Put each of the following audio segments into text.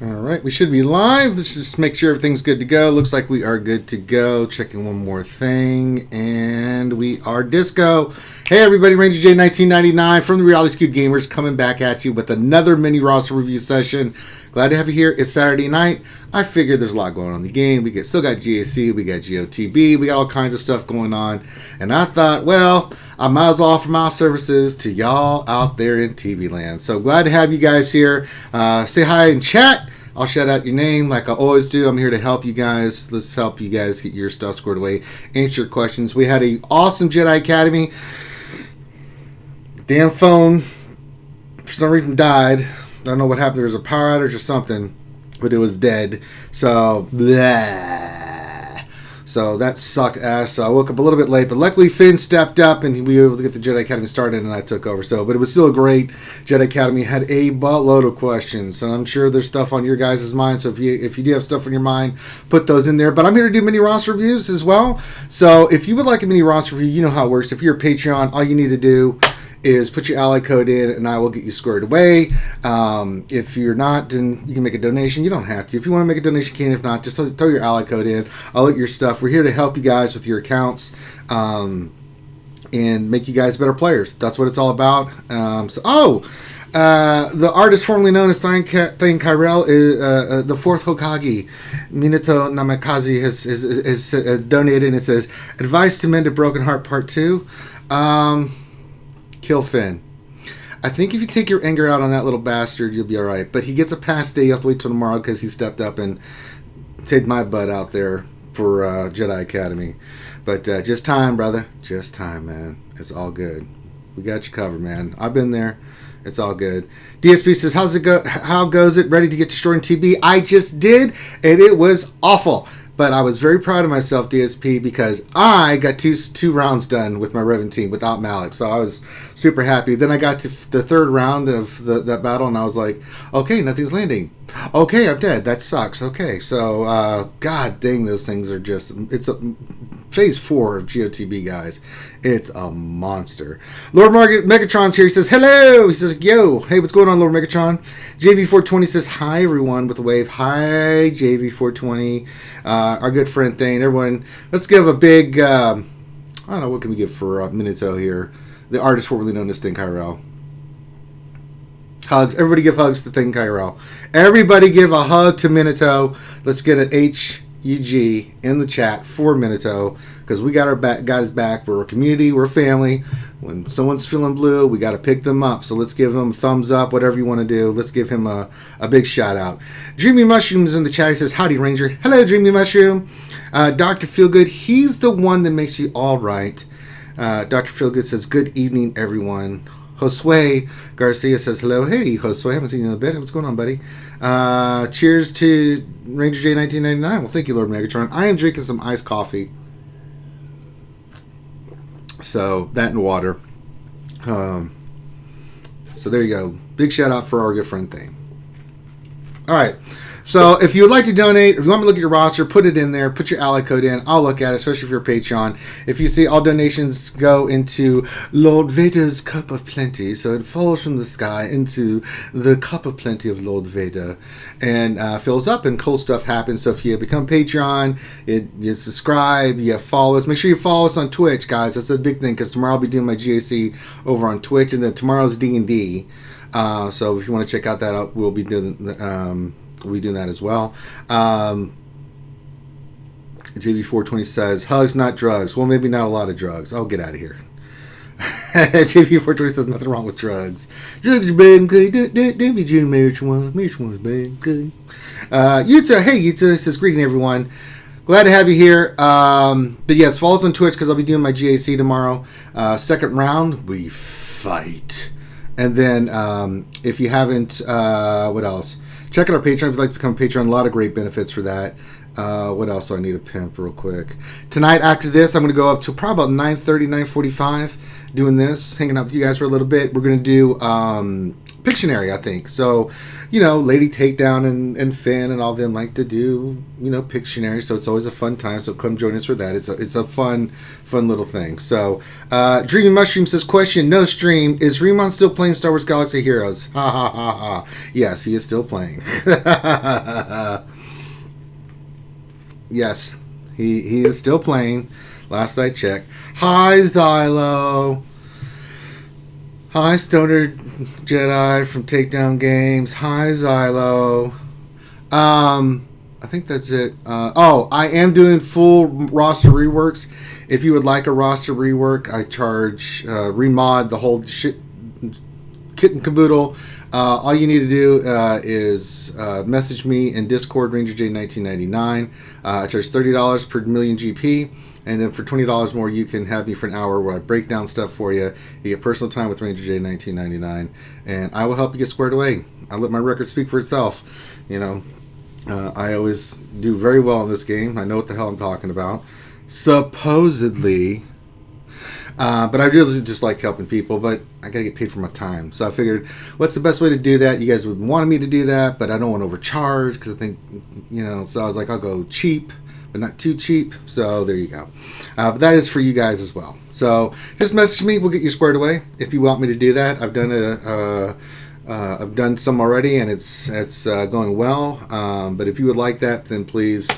All right, we should be live. Let's just make sure everything's good to go. Looks like we are good to go. Checking one more thing, and we are disco. Hey everybody, Ranger J 1999 from the Reality Skewed Gamers coming back at you with another mini roster review session. Glad to have you here. It's Saturday night. I figured there's a lot going on in the game. We still got GAC, we got GOTB, we got all kinds of stuff going on. And I thought, well, I might as well offer my services to y'all out there in TV land. So glad to have you guys here. Say hi in chat. I'll shout out your name like I always do. I'm here to help you guys. Let's help you guys get your stuff squared away. Answer your questions. We had an awesome Jedi Academy. Damn phone, for some reason, died. I don't know what happened. There was a power outage or something, but it was dead. So, blah. So that sucked ass. So I woke up a little bit late, but luckily Finn stepped up and we were able to get the Jedi Academy started and I took over. So, but it was still a great Jedi Academy. Had a buttload of questions, and I'm sure there's stuff on your guys' mind. So if you do have stuff on your mind, put those in there. But I'm here to do mini roster reviews as well. So if you would like a mini roster review, you know how it works. If you're a Patreon, all you need to do is put your ally code in and I will get you squared away. If you're not, then you can make a donation. You don't have to. If you want to make a donation, you can. If not, just throw your ally code in. I'll look at your stuff. We're here to help you guys with your accounts and make you guys better players. That's what it's all about. The artist formerly known as Thane Kyrell, the fourth Hokage, Minato Namikaze, has donated, and it says, Advice to Mend a Broken Heart Part 2. Kill Finn. I think if you take your anger out on that little bastard, you'll be alright. But he gets a pass day. You have to wait till tomorrow because he stepped up and saved my butt out there for Jedi Academy. But just time, brother. Just time, man. It's all good. We got you covered, man. I've been there. It's all good. DSP says, how's it go? How goes it? Ready to get destroyed in TB? I just did, and it was awful. But I was very proud of myself, DSP, because I got two rounds done with my Revan team without Malik. So I was super happy. Then I got to the third round of that battle, and I was like, okay, nothing's landing. Okay, I'm dead. That sucks. Okay, so, god dang, those things are just... It's a phase 4 of GOTB, guys. It's a monster. Lord Megatron's here. He says, hello. He says, yo. Hey, what's going on, Lord Megatron? JV420 says, hi, everyone, with a wave. Hi, JV420. Our good friend Thane. Everyone, let's give a big, I don't know, what can we give for Minato here? The artist formerly known as Thane Kyrell. Hugs. Everybody give hugs to Thane Kyrell. Everybody give a hug to Minato. Let's get an HUG in the chat for Minato, because we got his back. We're a community. We're a family. When someone's feeling blue, we got to pick them up. So let's give him a thumbs up, whatever you want to do. Let's give him a big shout out. Dreamy Mushroom's in the chat. He says, howdy, Ranger. Hello, Dreamy Mushroom. Dr. Feelgood, he's the one that makes you all right. Dr. Feelgood says, good evening, everyone. Josue Garcia says, hello. Hey, Josue. Haven't seen you in a bit. What's going on, buddy? Cheers to Ranger J 1999. Well, thank you, Lord Megatron. I am drinking some iced coffee. So, that and water. So, there you go. Big shout out for our good friend Thane. Alright. So, if you would like to donate, if you want me to look at your roster, put it in there. Put your ally code in. I'll look at it, especially if you're a Patreon. If you see all donations go into Lord Vader's cup of plenty. So, it falls from the sky into the cup of plenty of Lord Vader. And fills up, and cool stuff happens. So, if you become Patreon, you subscribe, you follow us. Make sure you follow us on Twitch, guys. That's a big thing, because tomorrow I'll be doing my GAC over on Twitch. And then tomorrow's D&D. So, if you want to check out that out, we'll be doing... we do that as well. JV420 says, hugs, not drugs. Well, maybe not a lot of drugs. I'll get out of here. JV420 says, nothing wrong with drugs. Drugs are bad and good. Don't be doing marijuana. Marijuana's bad and good. Yuta, hey, Yuta says, greeting, everyone. Glad to have you here. But yes, follow us on Twitch, because I'll be doing my GAC tomorrow. Second round, we fight. And then, if you haven't, what else? Check out our Patreon if you'd like to become a Patreon. A lot of great benefits for that. What else do I need to pimp real quick? Tonight, after this, I'm going to go up to probably about 9:30, 9:45, doing this, hanging out with you guys for a little bit. We're going to do Pictionary, I think. So, Lady Takedown and Finn and all them like to do, Pictionary. So it's always a fun time. So come join us for that. It's a fun little thing. So, Dreamy Mushroom says, question, no stream. Is Remon still playing Star Wars Galaxy Heroes? Ha ha ha ha. Yes, he is still playing. Yes, he is still playing. Last I checked. Hi, Zylo. Hi, Stoner Jedi from Takedown Games. Hi, Zylo. I think that's it. I am doing full roster reworks. If you would like a roster rework, I charge remod the whole shit, kit and caboodle. All you need to do is message me in Discord, RangerJ1999. I charge $30 per million GP. And then for $20 more, you can have me for an hour where I break down stuff for you. You get personal time with Ranger J 1999, and I will help you get squared away. I let my record speak for itself. I always do very well in this game. I know what the hell I'm talking about. Supposedly. But I really just like helping people, but I gotta get paid for my time. So I figured, what's the best way to do that? You guys would want me to do that, but I don't want to overcharge because I think, so I was like, I'll go cheap, but not too cheap. So there you go. But that is for you guys as well. So just message me. We'll get you squared away if you want me to do that. I've done it. I've done some already, and it's going well. But if you would like that, then please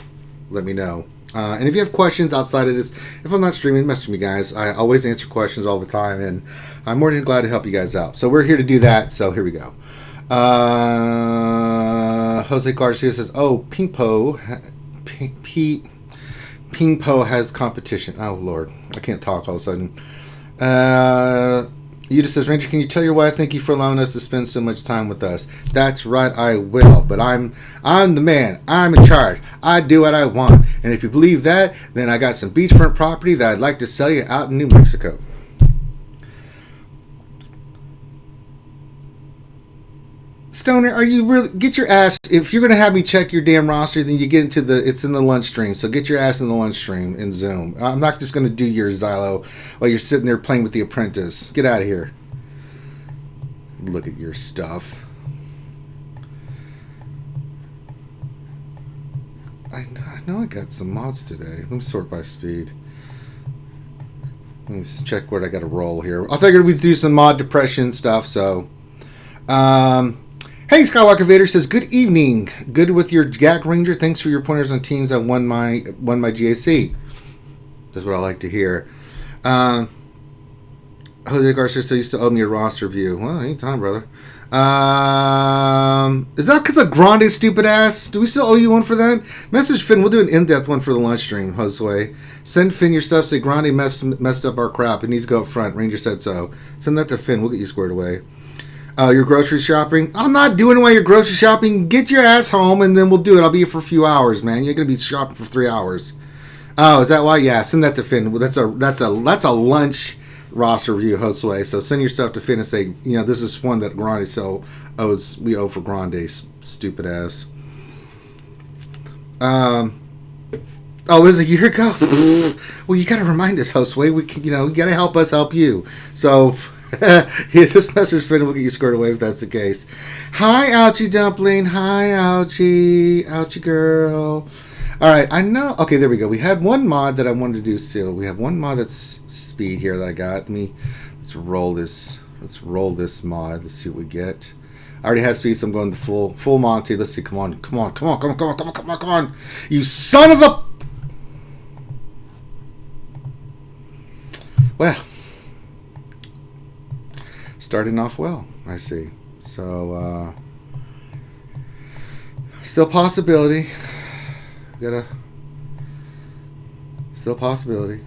let me know. And if you have questions outside of this, if I'm not streaming, message me, guys. I always answer questions all the time, and I'm more than glad to help you guys out. So we're here to do that. So here we go. Jose Garcia says, "Oh, Pingpo has competition." Oh Lord, I can't talk all of a sudden. Yuta says, "Ranger, can you tell your wife thank you for allowing us to spend so much time with us?" That's right, I will. But I'm the man. I'm in charge. I do what I want. And if you believe that, then I got some beachfront property that I'd like to sell you out in New Mexico. Stoner, are you really... Get your ass... If you're going to have me check your damn roster, then you get into the... It's in the lunch stream. So get your ass in the lunch stream in Zoom. I'm not just going to do your Xylo while you're sitting there playing with the apprentice. Get out of here. Look at your stuff. I know I got some mods today. Let me sort by speed. Let me just check what I got to roll here. I figured we'd do some mod depression stuff, so... Hey, Skywalker Vader says, "Good evening. Good with your GAC Ranger. Thanks for your pointers on teams that won my GAC." That's what I like to hear. Jose Garcia says, "You still owe me a roster view." Well, anytime, brother. Is that because of Grande stupid ass? Do we still owe you one for that? Message Finn. We'll do an in-depth one for the lunch stream, Josue. Send Finn your stuff. Say Grande messed up our crap. It needs to go up front. Ranger said so. Send that to Finn. We'll get you squared away. Your grocery shopping? I'm not doing it while you're grocery shopping. Get your ass home, and then we'll do it. I'll be here for a few hours, man. You're gonna be shopping for 3 hours. Oh, is that why? Yeah, send that to Finn. That's a lunch roster review, Josue. So send your stuff to Finn and say, this is one that Grande we owe for Grande, stupid ass. Oh, it was a year ago. Well, you gotta remind us, Josue. You gotta help us help you. So. Just message Finn and we'll get you squared away if that's the case. Hi, Ouchie Dumpling. Hi, Ouchie. Ouchie girl. Alright, I know. Okay, there we go. We had one mod that I wanted to do still. We have one mod that's speed here that I got. Let's roll this. Let's roll this mod. Let's see what we get. I already had speed, so I'm going to full Monty. Let's see. Come on. You son of a... Well... Starting off well, I see. So, still possibility. Still possibility.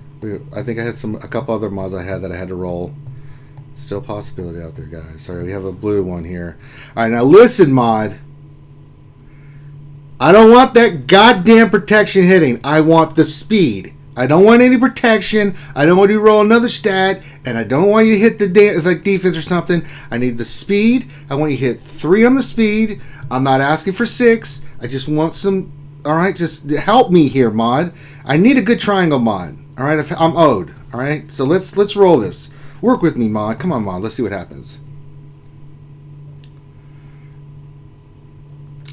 I think I had a couple other mods I had that I had to roll. Still possibility out there, guys. Sorry, we have a blue one here. All right, now listen, mod. I don't want that goddamn protection hitting. I want the speed. I don't want any protection. I don't want you to roll another stat. And I don't want you to hit the defense or something. I need the speed. I want you to hit 3 on the speed. I'm not asking for 6. I just want some... Alright, just help me here, mod. I need a good triangle mod. Alright, I'm owed. Alright, so let's roll this. Work with me, mod. Come on, mod. Let's see what happens.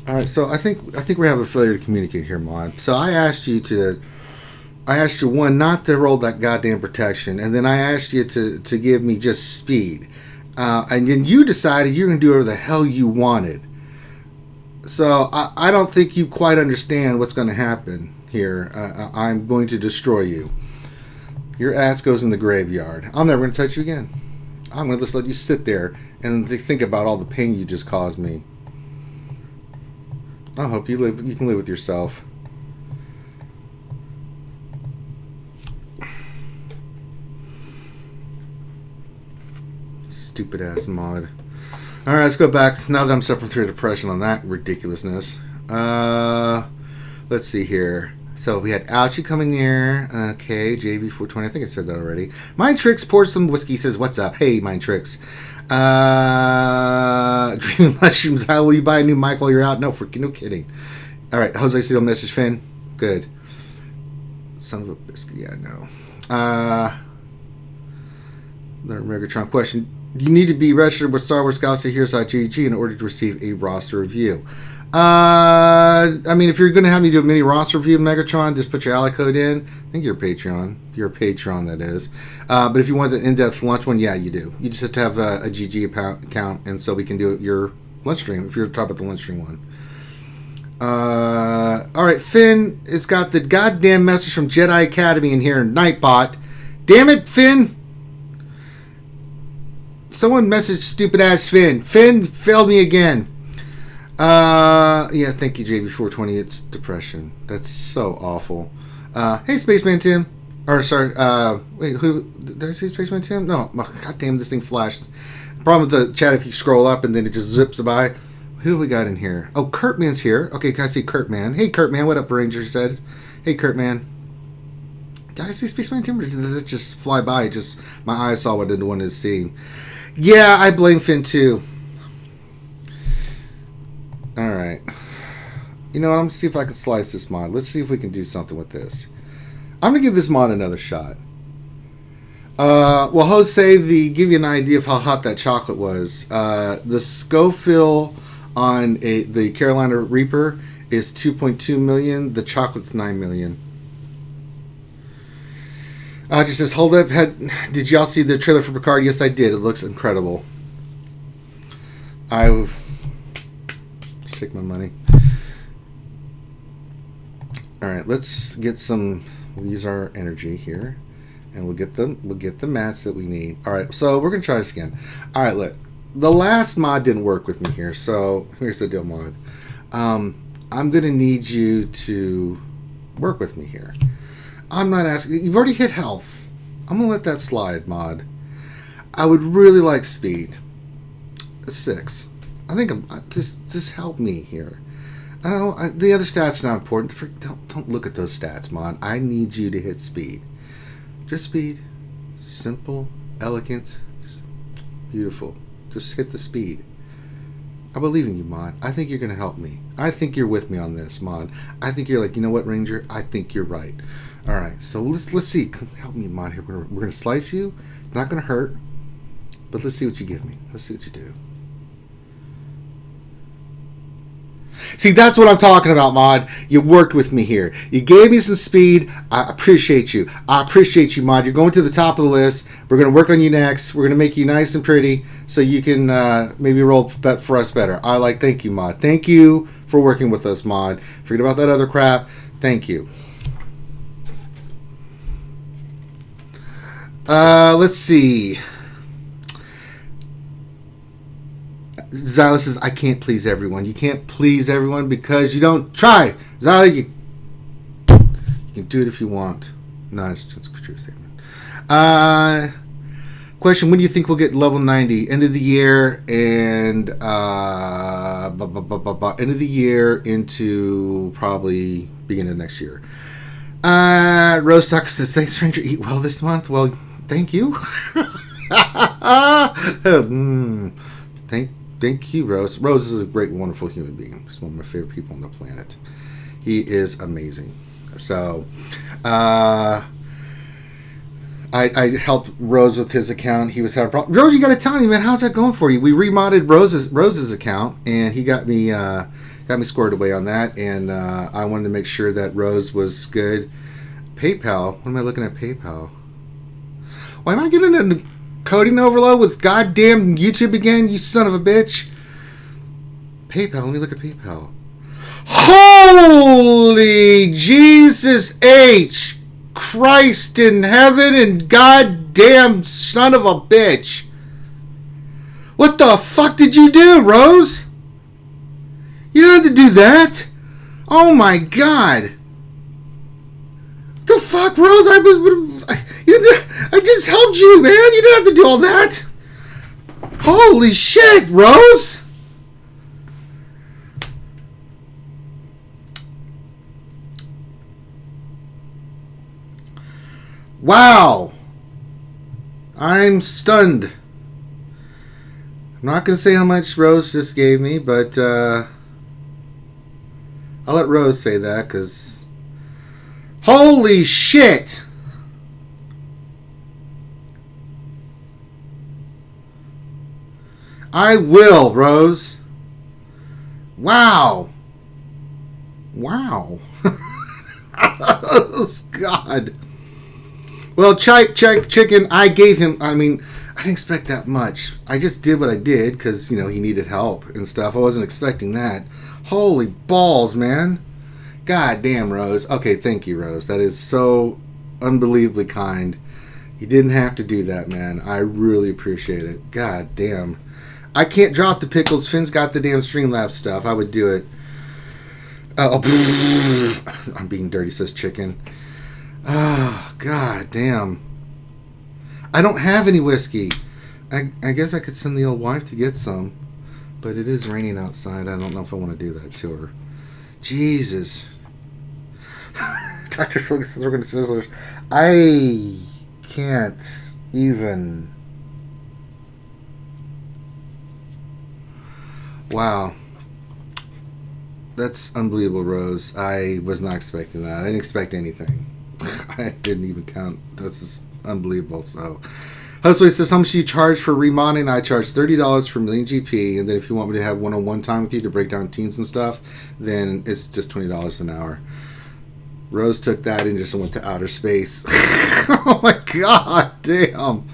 All right, so I think we have a failure to communicate here, Mod. So I asked you one not to roll that goddamn protection, and then I asked you to give me just speed, and then you decided you're going to do whatever the hell you wanted. So I don't think you quite understand what's going to happen here. I'm going to destroy you. Your ass goes in the graveyard. I'm never going to touch you again. I'm going to just let you sit there and think about all the pain you just caused me. I hope you can live with yourself. Stupid ass Mod. Alright, let's go back. Now that I'm suffering through depression on that ridiculousness. Let's see here. So we had Ouchie coming here. Okay, JB420. I think I said that already. Mind Tricks pours some whiskey, says, what's up? Hey, Mind Tricks. Dream Mushrooms. How will you buy a new mic while you're out? No kidding. Alright, Jose Cito message Finn. Good. Son of a biscuit. Yeah, no. The Megatron question. You need to be registered with Star Wars Galaxy Heroes.gg in order to receive a roster review. I mean, if you're going to have me do a mini roster review of Megatron, just put your ally code in. I think you're a Patreon. You're a Patreon, that is. But if you want the in-depth lunch one, yeah, you do. You just have to have a GG account, and so we can do your lunch stream, if you're talking about the lunch stream one. Alright, Finn, it's got the goddamn message from Jedi Academy in here, Nightbot. Damn it, Finn! Someone messaged stupid ass Finn. Finn failed me again. Yeah, thank you, JB420. It's depression. That's so awful. Hey, Spaceman Tim. Or, sorry, wait, who, did I say Spaceman Tim? No, god damn, this thing flashed. Problem with the chat, if you scroll up and then it just zips by. Who do we got in here? Oh, Kurtman's here. Okay, can I see Kurtman? Hey, Kurtman, what up, Ranger said? Hey, Kurtman. Did I see Spaceman Tim, or did it just fly by? Just, my eyes saw what I didn't want to see. Yeah, I blame Finn too. Alright. You know what? I'm going to see if I can slice this mod. Let's see if we can do something with this. I'm going to give this mod another shot. Well, Jose, give you an idea of how hot that chocolate was. The Scoville on the Carolina Reaper is 2.2 million. The chocolate's 9 million. Just says, hold up. Did y'all see the trailer for Picard? Yes, I did. It looks incredible. Let's take my money. Alright, let's get some. We'll use our energy here. And we'll get the mats that we need. Alright, so we're going to try this again. Alright, look. The last mod didn't work with me here. So here's the deal, mod. I'm going to need you to work with me here. I'm not asking. You've already hit health. I'm going to let that slide, mod. I would really like speed. A 6. I think just help me here. I know the other stats are not important. Don't look at those stats, mod. I need you to hit speed. Just speed. Simple, elegant, beautiful. Just hit the speed. I believe in you, mod. I think you're going to help me. I think you're with me on this, mod. I think you're like, you know what, Ranger? I think you're right. All right, so let's see. Help me, mod. Here, we're going to slice you. It's not going to hurt, but let's see what you give me. Let's see what you do. See, that's what I'm talking about, mod. You worked with me here. You gave me some speed. I appreciate you. I appreciate you, mod. You're going to the top of the list. We're going to work on you next. We're going to make you nice and pretty so you can maybe roll for us better. Thank you, mod. Thank you for working with us, mod. Forget about that other crap. Thank you. Let's see. Zyla says, I can't please everyone. You can't please everyone because you don't try. Zyla, you can do it if you want. No, it's a true statement. Question, when do you think we'll get level 90? End of the year and end of the year into probably beginning of next year. Rose Tucker says, thanks, stranger. Eat well this month. Well, thank you. Thank you, Rose. Rose is a great, wonderful human being. He's one of my favorite people on the planet. He is amazing. So, I helped Rose with his account. He was having problems. Rose, you got to tell me, man, how's that going for you? We remodded Rose's account, and he got me squared away on that. And I wanted to make sure that Rose was good. PayPal. What am I looking at? PayPal. Why am I getting a coding overload with goddamn YouTube again? You son of a bitch. PayPal. Let me look at PayPal. Holy Jesus H. Christ in heaven and goddamn son of a bitch. What the fuck did you do, Rose? You didn't have to do that. Oh my god. What the fuck, Rose? I just helped you, man. You didn't have to do all that. Holy shit, Rose. Wow. I'm stunned. I'm not going to say how much Rose just gave me, but I'll let Rose say that, because holy shit. I will, Rose. Wow. Wow. Oh, God. Well, chicken, I gave him, I mean, I didn't expect that much. I just did what I did because, he needed help and stuff. I wasn't expecting that. Holy balls, man. God damn, Rose. Okay, thank you, Rose. That is so unbelievably kind. You didn't have to do that, man. I really appreciate it. God damn. I can't drop the pickles. Finn's got the damn Streamlabs stuff. I would do it. I'm being dirty, says chicken. Oh, god damn. I don't have any whiskey. I guess I could send the old wife to get some. But it is raining outside. I don't know if I want to do that to her. Jesus. Dr. Felix says we're going to Sizzlers. I can't even. Wow. That's unbelievable, Rose. I was not expecting that. I didn't expect anything. I didn't even count. That's just unbelievable. So, Husway says, how much do you charge for remodding? I charge $30 for million GP, and then if you want me to have one-on-one time with you to break down teams and stuff, then it's just $20 an hour. Rose took that and just went to outer space. Oh my god, damn.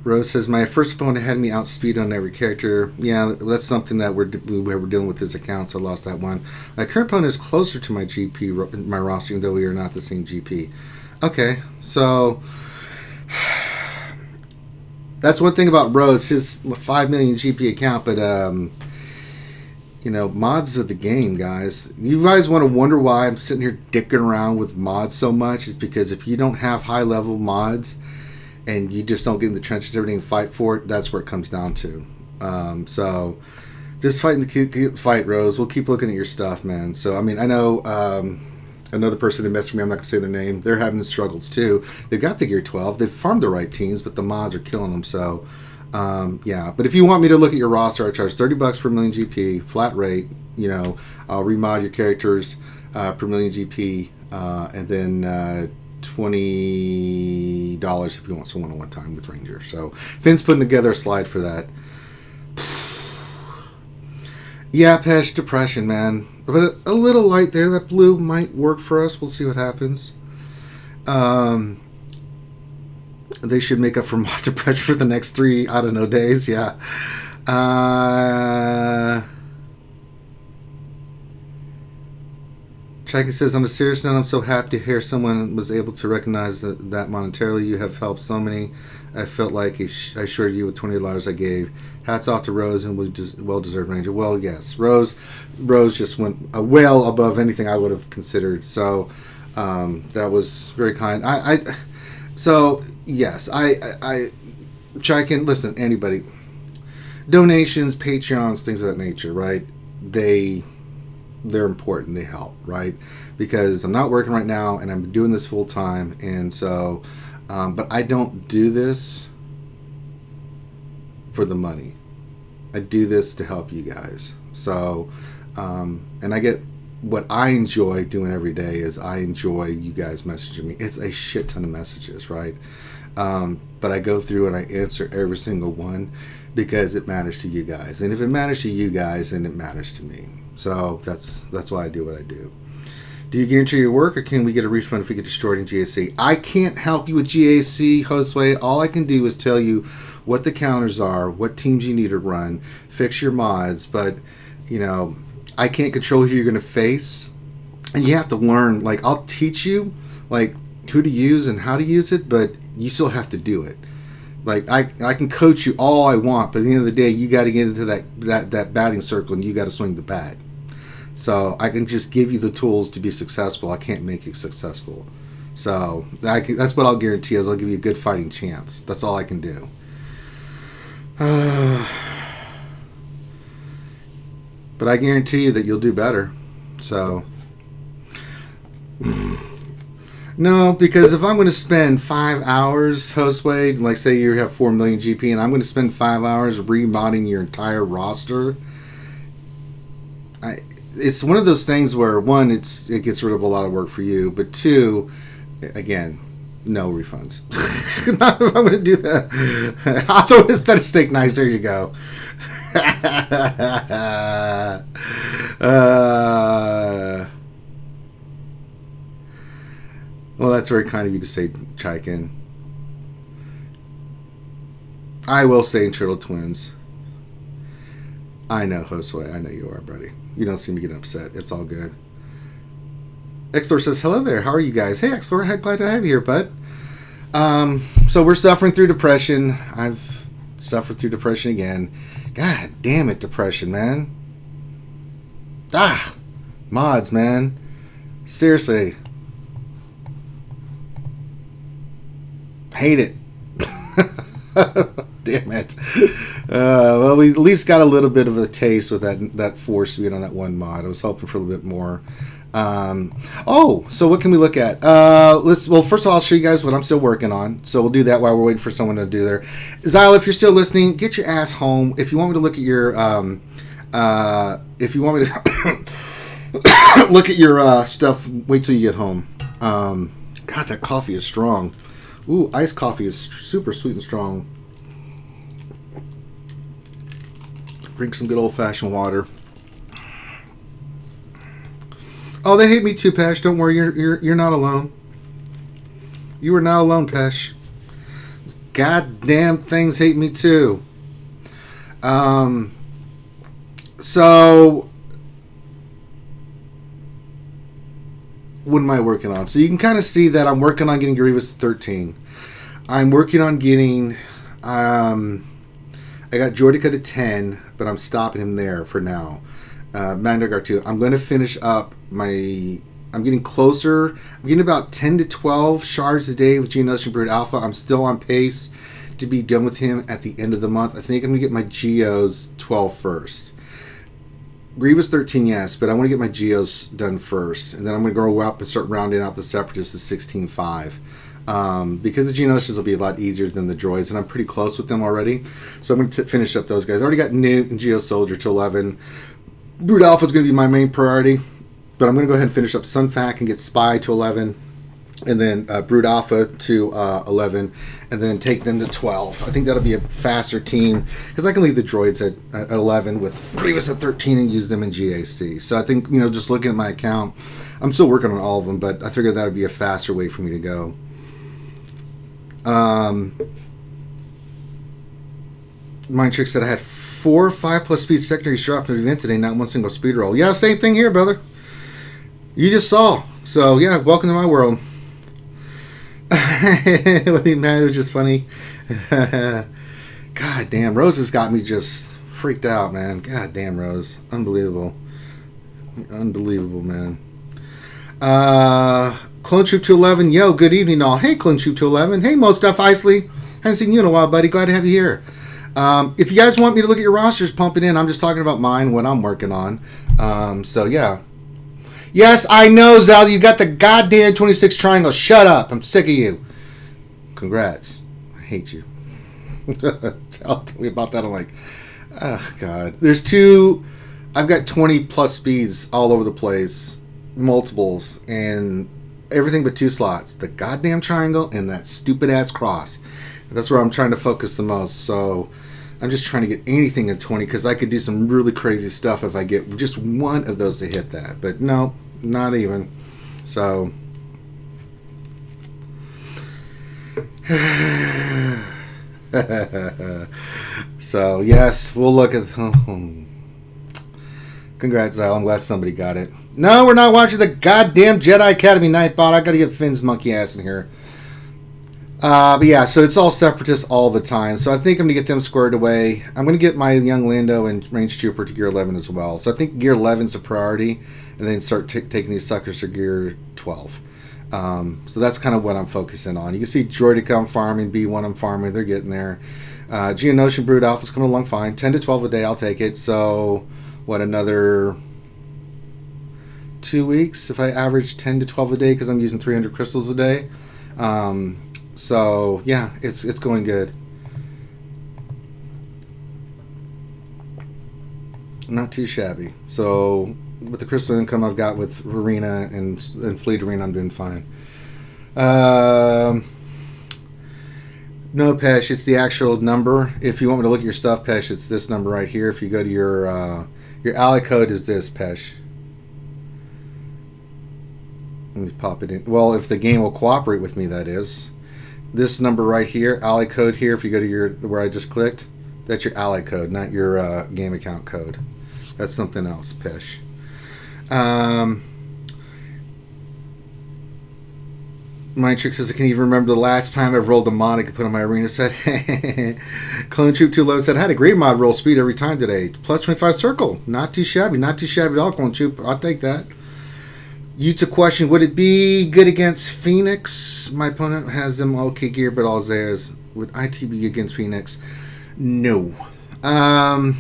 Rose says, my first opponent had me outspeed on every character. Yeah, that's something that we're dealing with his account, so I lost that one. My current opponent is closer to my GP, my roster, even though we are not the same GP. Okay, so that's one thing about Rose, his 5 million GP account, but mods of the game, guys. You guys want to wonder why I'm sitting here dicking around with mods so much? Is because if you don't have high level mods and you just don't get in the trenches, everything, fight for it, that's where it comes down to. So just fighting the fight, Rose. We'll keep looking at your stuff, man. So, I mean, I know another person that messaged me, I'm not going to say their name, they're having struggles too. They've got the Gear 12. They've farmed the right teams, but the mods are killing them. So, yeah. But if you want me to look at your roster, I charge $30 per million GP, flat rate. I'll remod your characters per million GP, and then $20 if you want some one-on-one time with Ranger. So Finn's putting together a slide for that. Yeah, Pesh, depression, man. But a little light there. That blue might work for us. We'll see what happens. They should make up for my depression for the next 3, I don't know, days. Yeah. Chaka says, on a serious note, I'm so happy to hear someone was able to recognize that monetarily. You have helped so many. I felt like I assured you with $20 I gave. Hats off to Rose and well-deserved Ranger. Well, yes. Rose just went well above anything I would have considered. So that was very kind. So, yes. Chaka, listen, anybody. Donations, Patreons, things of that nature, right? They're important. They help, right? Because I'm not working right now and I'm doing this full time, and so but I don't do this for the money. I do this to help you guys. So and I get what I enjoy doing every day is I enjoy you guys messaging me. It's a shit ton of messages, right? But I go through and I answer every single one because it matters to you guys. And if it matters to you guys, then it matters to me. So that's why I do what I do. Do you guarantee your work, or can we get a refund if we get destroyed in GAC? I can't help you with GAC, Josue. All I can do is tell you what the counters are, what teams you need to run, fix your mods, but, you know, I can't control who you're going to face, and you have to learn. Like, I'll teach you, like, who to use and how to use it, but you still have to do it. Like, I can coach you all I want, but at the end of the day, you got to get into that batting circle, and you got to swing the bat. So I can just give you the tools to be successful. I can't make you successful. So that's what I'll guarantee is I'll give you a good fighting chance. That's all I can do. But I guarantee you that you'll do better. So no, because if I'm going to spend 5 hours, Josue, like say you have 4 million GP, and I'm going to spend 5 hours remodding your entire roster, it's one of those things where, one, it gets rid of a lot of work for you, but two, again, no refunds. Not if I'm going to do that. I'll throw a steak knife. There you go. Well, that's very kind of you to say, Chaikin. I will say Turtle Twins. I know, Josue. I know you are, buddy. You don't seem to get upset. It's all good. Xlor says, hello there. How are you guys? Hey, Xlor. Glad to have you here, bud. So we're suffering through depression. I've suffered through depression again. God damn it, depression, man. Mods, man. Seriously. Hate it. Damn it. Well, we at least got a little bit of a taste with that force being on that one mod. I was hoping for a little bit more. So what can we look at? First of all, I'll show you guys what I'm still working on. So we'll do that while we're waiting for someone to do there. Zyle, if you're still listening, get your ass home. If you want me to look at your, if you want me to look at your stuff, wait till you get home. God, that coffee is strong. Ooh, iced coffee is super sweet and strong. Drink some good old-fashioned water. Oh, they hate me too, Pesh. Don't worry, you're not alone. You are not alone, Pesh. Goddamn things hate me too. So what am I working on? So you can kind of see that I'm working on getting Grievous to 13. I'm working on getting I got Jordica to 10, but I'm stopping him there for now. Mandargar 2. I'm going to finish up I'm getting closer. I'm getting about 10 to 12 shards a day with Geonosis and Brood Alpha. I'm still on pace to be done with him at the end of the month. I think I'm going to get my Geos 12 first. Grievous 13, yes, but I want to get my Geos done first. And then I'm going to go up and start rounding out the Separatists to 16.5. Because the Geonosis will be a lot easier than the droids, and I'm pretty close with them already. So I'm going to finish up those guys. I already got Newt and Geo Soldier to 11. Brood Alpha is going to be my main priority, but I'm going to go ahead and finish up Sunfac and get Spy to 11, and then Brood Alpha to 11, and then take them to 12. I think that'll be a faster team, because I can leave the droids at 11 with Grievous at 13 and use them in GAC. So I think, just looking at my account, I'm still working on all of them, but I figured that would be a faster way for me to go. Mind Trick said I had 4 5+ speed secondaries dropped in an event today, not one single speed roll. Yeah, same thing here, brother. You just saw. So, yeah, welcome to my world. Man, it was just funny. God damn, Rose has got me just freaked out, man. God damn, Rose. Unbelievable. Unbelievable, man. Clone Troop 211. Yo, good evening, all. Hey, Clone Troop 211. Hey, Mo Stuff Isley. Haven't seen you in a while, buddy. Glad to have you here. If you guys want me to look at your rosters, pump it in. I'm just talking about mine, what I'm working on. So, yeah. Yes, I know, Zal. You got the goddamn 26 triangle. Shut up. I'm sick of you. Congrats. I hate you. Zal told me about that. I'm like, oh, God. There's 2 I've got 20 plus speeds all over the place, multiples, and everything but 2 slots. The goddamn triangle and that stupid ass cross. That's where I'm trying to focus the most. So I'm just trying to get anything at 20 because I could do some really crazy stuff if I get just one of those to hit that. But no, not even. So so yes, we'll look at. Congrats, Zyle. I'm glad somebody got it. No, we're not watching the goddamn Jedi Academy Nightbot. I gotta get Finn's monkey ass in here. But yeah, so it's all Separatists all the time. So I think I'm going to get them squared away. I'm going to get my young Lando and Range Trooper to Gear 11 as well. So I think Gear 11's a priority, and then start taking these suckers to Gear 12. So that's kind of what I'm focusing on. You can see Droideka I'm farming, B1 I'm farming. They're getting there. Geonosian Brood Alpha's coming along fine. 10 to 12 a day, I'll take it. So, what, another 2 weeks if I average 10 to 12 a day because I'm using 300 crystals a day. So yeah, it's going good. Not too shabby. So with the crystal income I've got with Arena and Fleet Arena, I'm doing fine. No, Pesh, it's the actual number. If you want me to look at your stuff, Pesh, it's this number right here. If you go to your ally code is this, Pesh. Let me pop it in. Well, if the game will cooperate with me, that is. This number right here, ally code here, if you go to your where I just clicked, that's your ally code, not your game account code. That's something else, Pish. Mindtrick says, I can't even remember the last time I've rolled a mod I could put on my arena set. Clone Troop 211 said, I had a great mod roll speed every time today. Plus 25 circle. Not too shabby. Not too shabby at all, Clone Troop. I'll take that. Yuta question, would it be good against Phoenix? My opponent has them okay gear, but all theirs. Would IT be against Phoenix? No. I mean,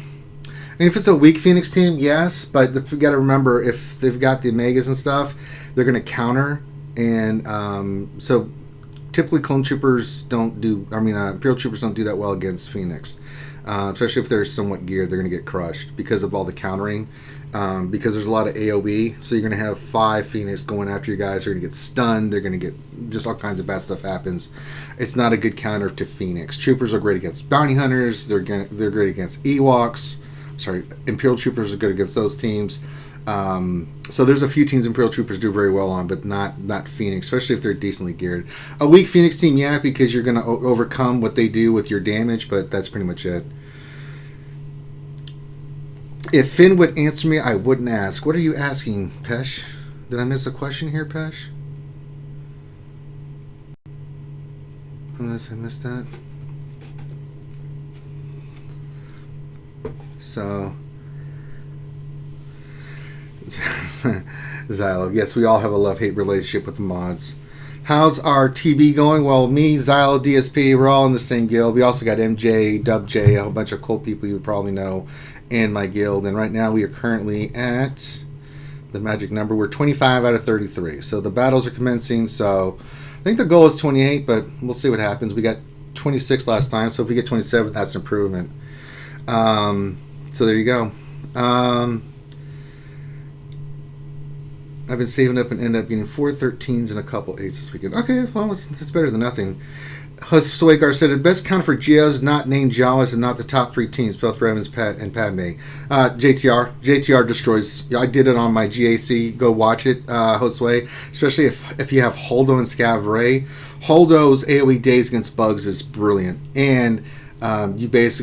if it's a weak Phoenix team, yes, but you got to remember, if they've got the Omegas and stuff, they're going to counter, and so typically Clone Troopers don't do, Imperial Troopers don't do that well against Phoenix, especially if they're somewhat geared. They're going to get crushed because of all the countering. Because there's a lot of AoE, so you're going to have 5 Phoenix going after you guys. They're going to get stunned. They're going to get just all kinds of bad stuff happens. It's not a good counter to Phoenix. Troopers are great against bounty hunters. They're great against Ewoks. Sorry, Imperial Troopers are good against those teams. So there's a few teams Imperial Troopers do very well on, but not Phoenix, especially if they're decently geared. A weak Phoenix team, yeah, because you're going to overcome what they do with your damage, but that's pretty much it. If Finn would answer me, I wouldn't ask. What are you asking, Pesh? Did I miss a question here, Pesh? Unless I missed that. So, Xylo, yes, we all have a love-hate relationship with the mods. How's our TB going? Well, me, Xylo, DSP, we're all in the same guild. We also got MJ, Dub J, a whole bunch of cool people you probably know in my guild. And right now we are currently at the magic number. We're 25 out of 33. So the battles are commencing. So I think the goal is 28, but we'll see what happens. We got 26 last time. So if we get 27, that's an improvement. So there you go. I've been saving up and end up getting 4 13s and a couple 8s this weekend. Okay, well, it's better than nothing. Swaygar said, the best count for Geos not named Jawas and not the top 3 teams, both Rev and Padme. JTR destroys. I did it on my GAC. Go watch it, Josue. Especially if you have Holdo and Scav Ray. Holdo's AoE days against bugs is brilliant. And JTR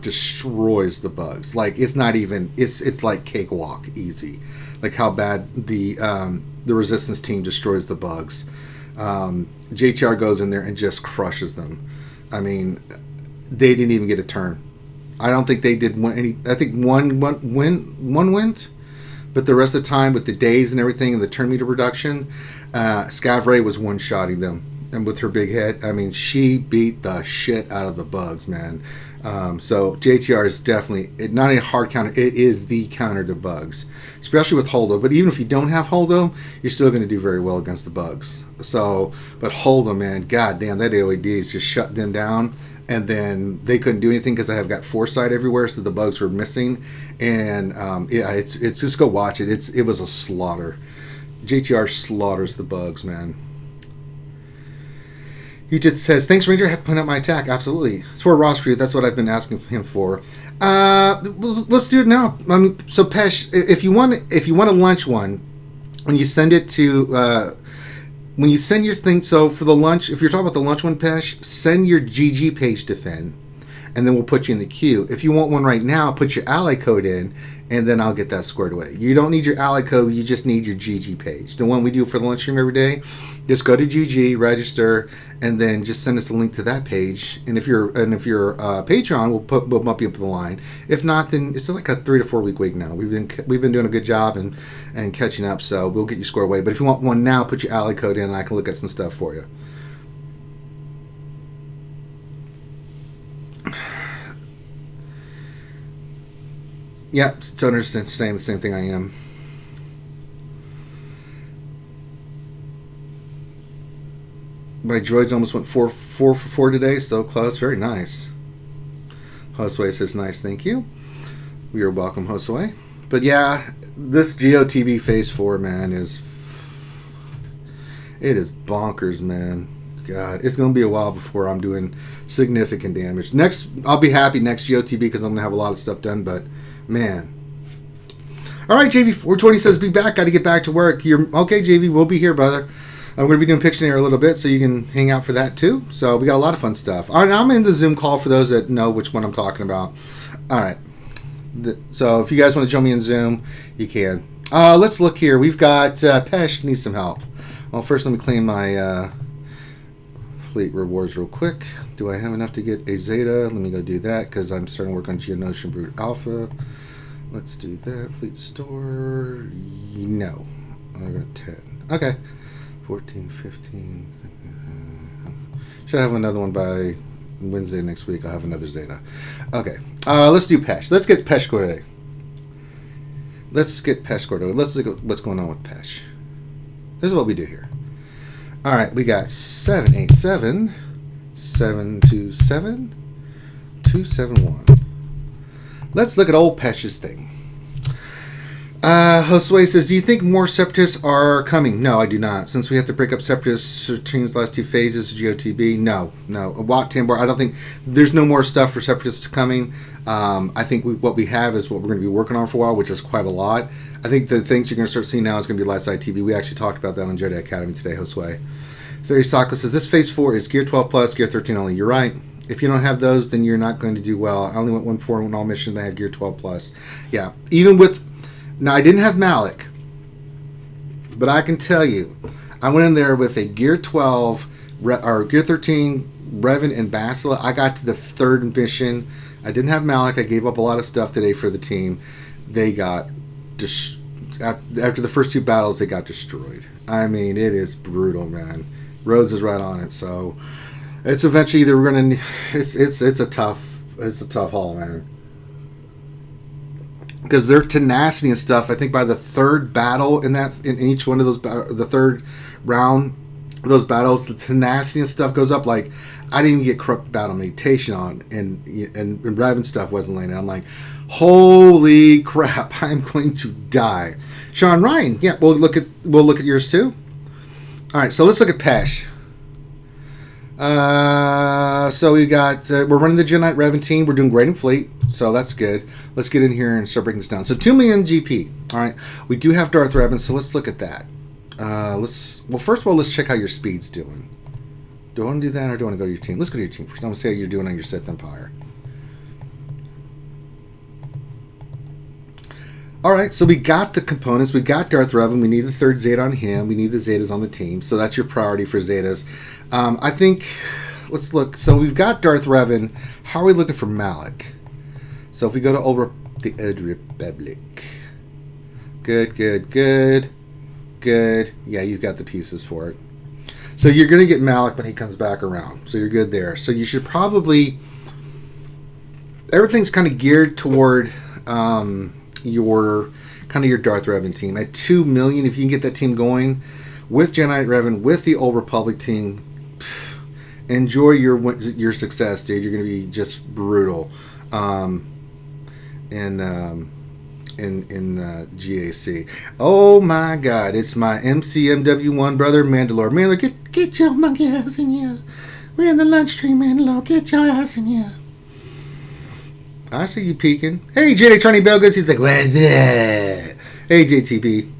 destroys the bugs. Like, it's not even, it's like cakewalk easy. Like how bad the resistance team destroys the bugs. JTR goes in there and just crushes them. I mean, they didn't even get a turn. I don't think they did any. I think one went, but the rest of the time with the days and everything and the turn meter reduction, Scav Ray was one-shotting them. And with her big head, I mean, she beat the shit out of the bugs, man. So JTR is definitely not a hard counter. It is the counter to bugs, especially with Holdo. But even if you don't have Holdo, you're still going to do very well against the bugs. So, but Holdo, man, goddamn, that AoEDs just shut them down. and then they couldn't do anything because I have got foresight everywhere, so the bugs were missing. And yeah, it's just go watch it. It was a slaughter. JTR slaughters the bugs, man. He just says, "Thanks, Ranger. I have to point out my attack." Absolutely. It's for Ross for you. That's what I've been asking him for. Let's do it now. So Pesh, if you want a lunch one, when you send it to when you send your thing, so for the lunch, if you're talking about the lunch one, Pesh, send your GG page to Finn, and then we'll put you in the queue. If you want one right now, put your ally code in, and then I'll get that squared away. You don't need your ally code, you just need your GG page. The one we do for the lunch stream every day, just go to GG, register, and then just send us a link to that page. And if you're Patreon, we'll bump you up the line. If not, then it's like a 3 to 4 week wait now. We've been doing a good job and catching up, so we'll get you squared away. But if you want one now, put your ally code in, and I can look at some stuff for you. Yep, Stoner's saying the same thing I am. My droids almost went 4 for 4 today, so close. Very nice. Josue says, nice, thank you. We are welcome, Josue. But yeah, this GOTB Phase 4, man, it is bonkers, man. God, it's going to be a while before I'm doing significant damage. Next, I'll be happy next GOTB because I'm going to have a lot of stuff done, but man. All right, JV420 says, be back. Got to get back to work. You're okay, JV. We'll be here, brother. I'm going to be doing Pictionary a little bit, so you can hang out for that too. So we got a lot of fun stuff. All right, I'm in the Zoom call for those that know which one I'm talking about. All right. So if you guys want to join me in Zoom, you can. Let's look here. We've got Pesh needs some help. Well, first let me claim my fleet rewards real quick. Do I have enough to get a Zeta? Let me go do that because I'm starting to work on Geonosian Brute Alpha. Let's do that. Fleet store. No. I got 10. Okay. 14, 15. Should have another one by Wednesday next week. I'll have another Zeta. Okay. Let's do Pesh. Let's get Pesh Corday. Let's look at what's going on with Pesh. This is what we do here. All right. We got 787, 727, 271. Let's look at old Pesh's thing. Josue says, do you think more Separatists are coming? No, I do not. Since we have to break up Separatist teams last 2 phases of GOTB, no. Watt Tambor, I don't think there's no more stuff for Separatists coming. I think what we have is what we're going to be working on for a while, which is quite a lot. I think the things you're going to start seeing now is going to be less ITB. We actually talked about that on Jedi Academy today, Josue. Theory Sako says, this phase 4 is Gear 12 plus, Gear 13 only. You're right. If you don't have those, then you're not going to do well. I only went 1-4 in all missions. I have Gear 12 plus. Yeah, even with... Now, I didn't have Malik, but I can tell you, I went in there with a Gear 12, or Gear 13, Revan, and Bastila. I got to the 3rd mission. I didn't have Malik. I gave up a lot of stuff today for the team. They got... After the first 2 battles, they got destroyed. I mean, it is brutal, man. Rhodes is right on it, so... It's eventually either we're gonna. It's a tough haul, man. Because their tenacity and stuff. I think by the 3rd battle in each one of those, the 3rd round of those battles, the tenacity and stuff goes up. Like I didn't even get corrupt battle meditation on, and Revan stuff wasn't landing. I'm like, holy crap! I'm going to die. Sean Ryan, yeah, we'll look at yours too. All right, so let's look at Pesh. So we got, we're running the Jedi Revan team. We're doing great in fleet, so that's good. Let's get in here and start breaking this down. So 2 million GP. All right, we do have Darth Revan, so let's look at that. First of all, let's check how your speed's doing. Do I want to do that, or do I want to go to your team? Let's go to your team first. I'm gonna see how you're doing on your Sith Empire. All right, so we got the components. We got Darth Revan. We need the 3rd Zeta on him. We need the Zetas on the team. So that's your priority for Zetas. I think, let's look. So we've got Darth Revan. How are we looking for Malik? So if we go to the Old Republic. Good. Yeah, you've got the pieces for it. So you're going to get Malik when he comes back around. So you're good there. So you should probably... Everything's kind of geared toward... your Darth Revan team at 2 million. If you can get that team going with Jedi Revan, with the Old Republic team, Enjoy your success, dude. You're gonna be just brutal. In GAC. Oh my God! It's my MCMW1 brother Mandalore. Mandalore, get your monkey ass in here. We're in the lunch stream, Mandalore. Get your ass in here. I see you peeking. Hey, JD Tronny Belgoods. He's like, where's that? Hey, JTP.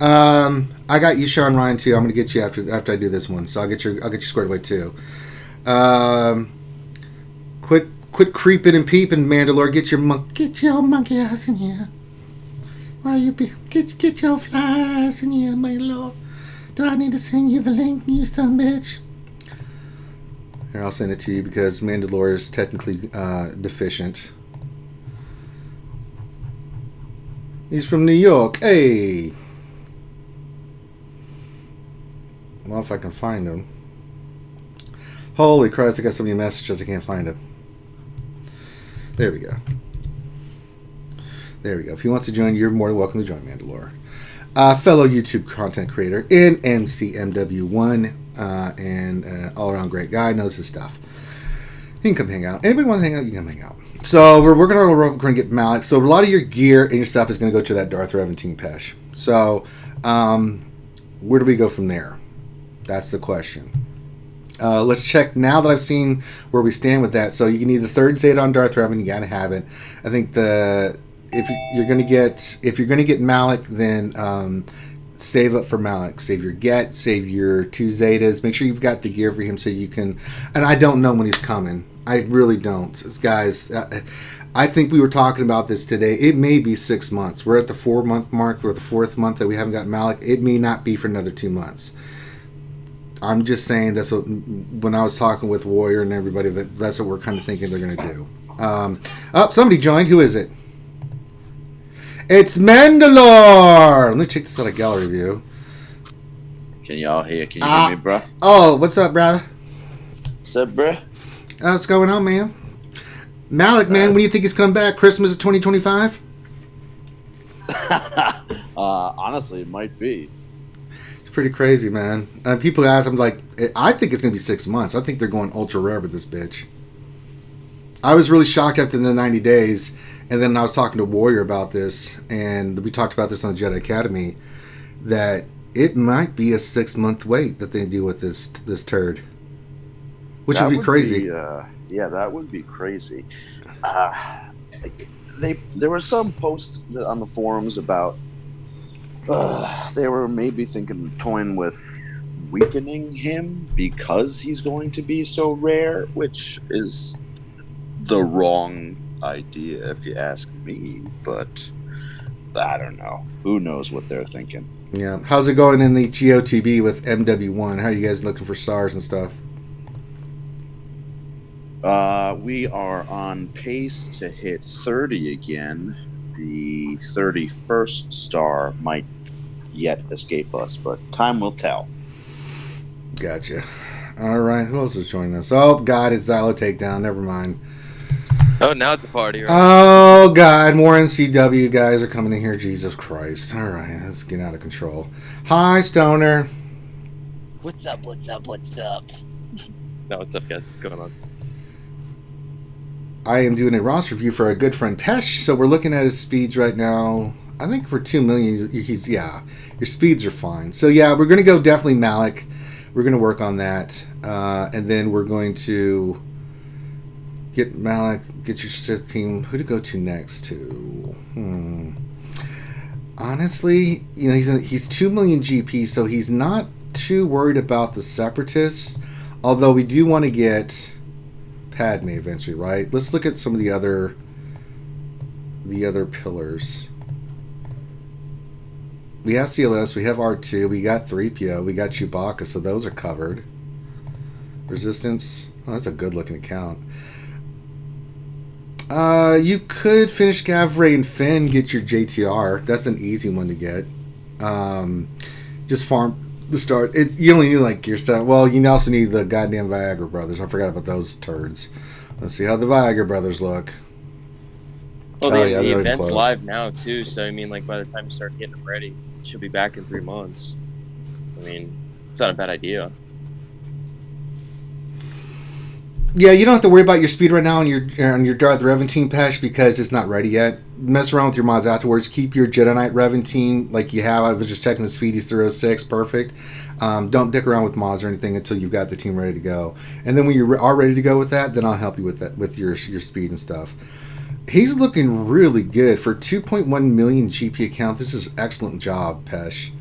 I got you, Sean Ryan, too. I'm gonna get you after I do this one. So I'll get you squared away too. Quit creeping and peeping, Mandalore. Get your monkey ass in here. Why you get your fly ass in here, Mandalore? Do I need to send you the link, you son of a bitch? Here, I'll send it to you because Mandalore is technically deficient. He's from New York. Hey. Well, if I can find him. Holy Christ, I got so many messages I can't find him. There we go. There we go. If he wants to join, you're more than welcome to join, Mandalore. Fellow YouTube content creator in MCMW1 and all-around great guy, knows his stuff. He can come hang out. Anybody want to hang out, you can come hang out. So we're going to get Malik. So a lot of your gear and your stuff is going to go to that Darth Revan Team Pesh. So where do we go from there? That's the question. Let's check now that I've seen where we stand with that. So you need the third Zeta on Darth Revan. You got to have it. I think if you're going to get Malik, then save up for Malik. Save your Get. Save your 2 Zetas. Make sure you've got the gear for him so you can. And I don't know when he's coming. I really don't, guys. I think we were talking about this today. It may be 6 months. We're at the 4-month mark. We're the 4th month that we haven't got Malik. It may not be for another 2 months. I'm just saying that's what, when I was talking with Warrior and everybody, that's what we're kind of thinking they're going to do. Somebody joined. Who is it? It's Mandalore. Let me check this out of gallery view. Can y'all hear? Can you hear me, bro? Oh, what's up, brother? What's up, bro? What's going on, man? Malik, man, when do you think he's come back? Christmas of 2025? Honestly, it might be. Pretty crazy, man. People ask, I'm like, I think it's going to be 6 months. I think they're going ultra rare with this bitch. I was really shocked after the 90 days, and then I was talking to Warrior about this, and we talked about this on the Jedi Academy, that it might be a 6-month wait that they do with this turd, which would be crazy. Yeah, that would be crazy. There were some posts on the forums about they were maybe toying with weakening him because he's going to be so rare, which is the wrong idea if you ask me, but I don't know. Who knows what they're thinking. Yeah. How's it going in the GOTB with MW1? How are you guys looking for stars and stuff? We are on pace to hit 30 again. The 31st star might yet escape us, but time will tell. Gotcha. All right, who else is joining us? Oh God, it's Xylo Takedown. Never mind. Oh, now it's a party, right? Oh God, more NCW guys are coming in here. Jesus Christ! All right, let's get out of control. Hi, Stoner. What's up? What's up? What's up? No, what's up, guys? What's going on? I am doing a roster review for our good friend Pesh. So we're looking at his speeds right now. I think for 2 million, your speeds are fine. So yeah, we're going to go definitely Malik. We're going to work on that. And then we're going to get Malik, get your Sith team. Who to go to next to? Honestly, he's 2 million GP, so he's not too worried about the Separatists. Although we do want to get Padme eventually, right? Let's look at some of the other pillars. We have CLS, we have R2, we got 3PO, we got Chewbacca, so those are covered. Resistance, that's a good looking account. You could finish Gavray and Finn, get your JTR. That's an easy one to get. Just farm the start. You only need like gear set. Well, you also need the goddamn Viagra brothers. I forgot about those turds. Let's see how the Viagra brothers look. Well, the event's live now too, so I mean, like by the time you start getting them ready, it should be back in 3 months. I mean, it's not a bad idea. Yeah, you don't have to worry about your speed right now on your Darth Revan team, Pesh, because it's not ready yet. Mess around with your mods afterwards. Keep your Jedi Knight Revan team like you have. I was just checking the speed. He's 306. Perfect. Don't dick around with mods or anything until you've got the team ready to go. And then when you are ready to go with that, then I'll help you with that, with your speed and stuff. He's looking really good. For 2.1 million GP account, this is excellent job, Pesh.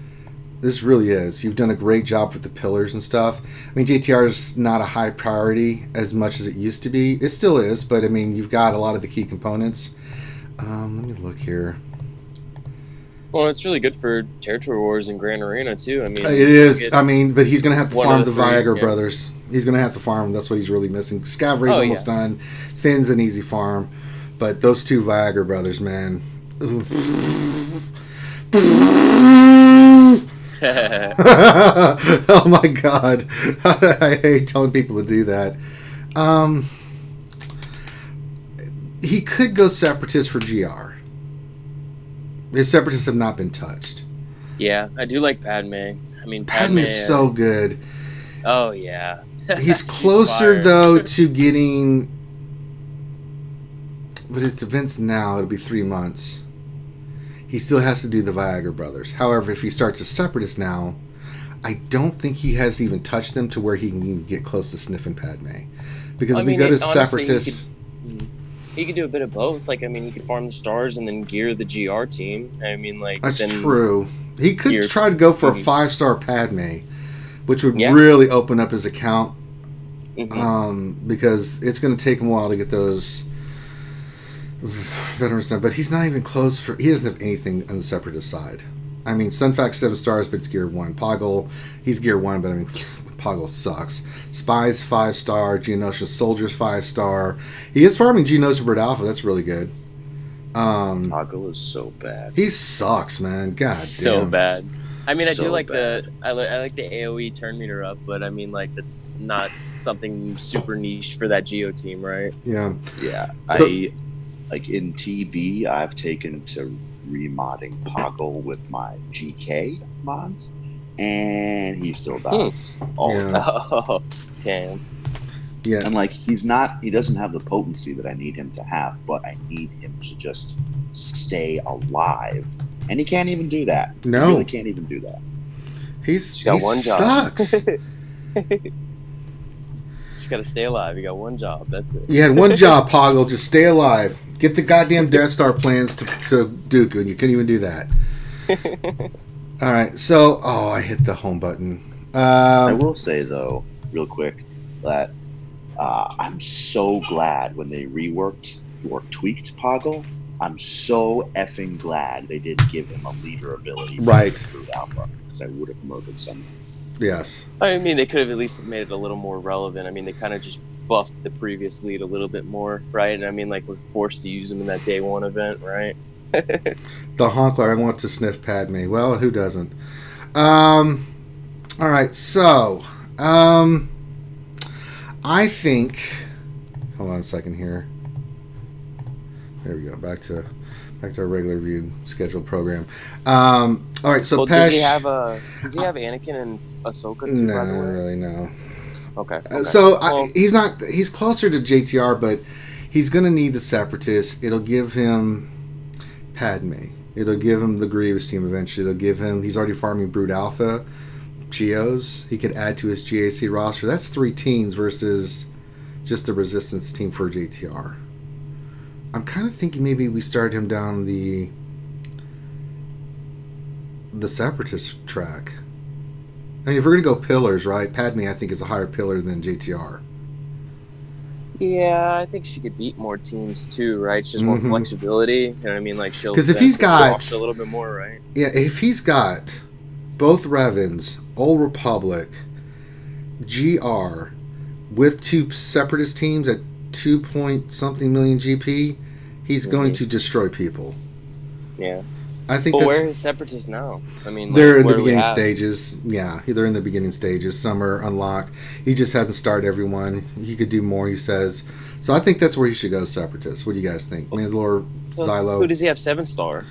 This really is. You've done a great job with the pillars and stuff. I mean, JTR is not a high priority as much as it used to be. It still is, but I mean, you've got a lot of the key components. Let me look here. Well, it's really good for Territory Wars and Grand Arena, too. I mean, it is. I mean, but he's going to have to farm the three, Viagra brothers. He's going to have to farm them. That's what he's really missing. Scavray's almost done. Finn's an easy farm. But those two Viagra brothers, man. Oh my god. I hate telling people to do that. He could go Separatist for GR. His Separatists have not been touched. Yeah, I do like Padme. I mean, Padme is so good. Oh, yeah. He's closer, though, to getting... But it's events now. It'll be 3 months. He still has to do the Viagra brothers. However, if he starts a Separatist now, I don't think he has even touched them to where he can even get close to sniffing Padme. Because if we go to Separatists... He could do a bit of both. Like, I mean, he could farm the stars and then gear the GR team. I mean, like... That's true. He could try to go for a 5-star Padme, which would really open up his account. Because it's going to take him a while to get those... veterans done, but he's not even close for. He doesn't have anything on the Separatist side. I mean, Sunfax 7 stars, but it's gear 1. Poggle, he's gear 1, but I mean, Poggle sucks. Spies 5-star, Geonosis Soldiers 5-star. He is farming Geonosis Bird Alpha. That's really good. Poggle is so bad. He sucks, man. God so damn. Bad. I mean, I do like bad. I like the AOE turn meter up, but I mean, like, that's not something super niche for that Geo team, right? Yeah. Yeah. So, like in TB, I've taken to remodding Poggle with my GK mods, and he still dies. Oh, damn. Yeah. And like he doesn't have the potency that I need him to have, but I need him to just stay alive. And he can't even do that. No. He really can't even do that. He sucks. Just gotta stay alive. You got one job. That's it. You had one job, Poggle. Just stay alive. Get the goddamn Death Star plans to Dooku, and you couldn't even do that. All right, so I hit the home button. I will say though, real quick, that I'm so glad when they reworked or tweaked Poggle. I'm so effing glad they didn't give him a leader ability. Right. Through Alpha, because I would have murdered someone. Yes. I mean, they could have at least made it a little more relevant. I mean, they kind of just buffed the previous lead a little bit more, right? And I mean, like, we're forced to use him in that day 1 event, right? The Honkler, I want to sniff Padme. Well, who doesn't? All right, so I think. Hold on a second here. There we go. Back to our regular viewed scheduled program. All right, so Pesh, does he have Anakin and Ahsoka too? No, by the way? really, no. Okay. So he's closer to JTR, but he's going to need the Separatists. It'll give him Padme. It'll give him the Grievous team eventually. It'll give him. He's already farming Brood Alpha, Geos. He could add to his GAC roster. That's 3 teams versus just the Resistance team for JTR. I'm kind of thinking maybe we start him down the Separatist track. I mean, if we're going to go pillars, right? Padme, I think, is a higher pillar than JTR. Yeah, I think she could beat more teams too, right? She has more flexibility. You know what I mean? Like, she'll because if he's got a little bit more, right? Yeah, if he's got both Revans, Old Republic, GR, with 2 Separatist teams at 2-point-something million GP, he's going to destroy people. Yeah. I think but where are Separatists now? I mean, they're in the beginning stages. Yeah, they're in the beginning stages. Some are unlocked. He just hasn't started everyone. He could do more, he says. So I think that's where he should go, Separatists. What do you guys think? Mandalore, Xylo. Who does he have 7-star?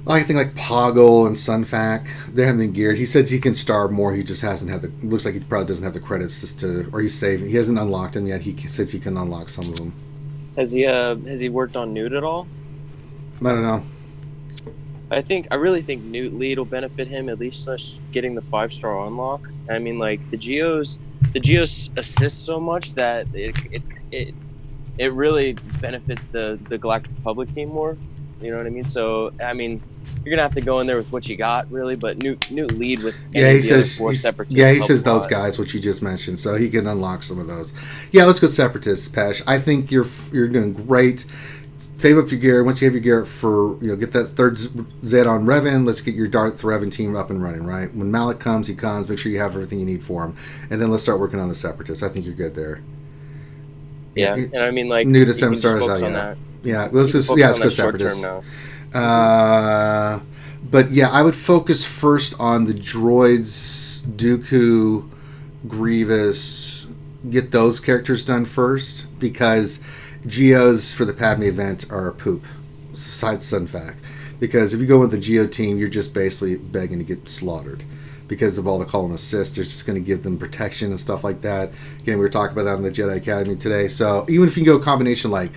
I think like Poggle and Sunfac, they haven't been geared. He said he can star more. He just hasn't had the. Looks like he probably doesn't have the credits just to, or he's saving. He hasn't unlocked them yet. He says he can unlock some of them. Has he worked on Newt at all? I don't know. I really think Newt Lead will benefit him, at least just getting the 5-star unlock. I mean, like the Geos assist so much that it really benefits the Galactic Republic team more. You know what I mean? So I mean, you're gonna have to go in there with what you got, really. But Newt Lead with he says those guys, which you just mentioned, so he can unlock some of those. Yeah, let's go Separatists, Pesh. I think you're doing great. Save up your gear. Once you have your gear for, get that third Zed on Revan. Let's get your Darth Revan team up and running, right? When Malik comes, he comes. Make sure you have everything you need for him, and then let's start working on the Separatists. I think you're good there. Yeah, and I mean, like, new to 7 stars out. Yeah, let's go Separatists. But yeah, I would focus first on the droids, Dooku, Grievous. Get those characters done first, because Geos for the Padme event are a poop, besides Sunfac. Because if you go with the Geo team, you're just basically begging to get slaughtered. Because of all the call and assist, they're just going to give them protection and stuff like that. Again, we were talking about that in the Jedi Academy today. So even if you go a combination like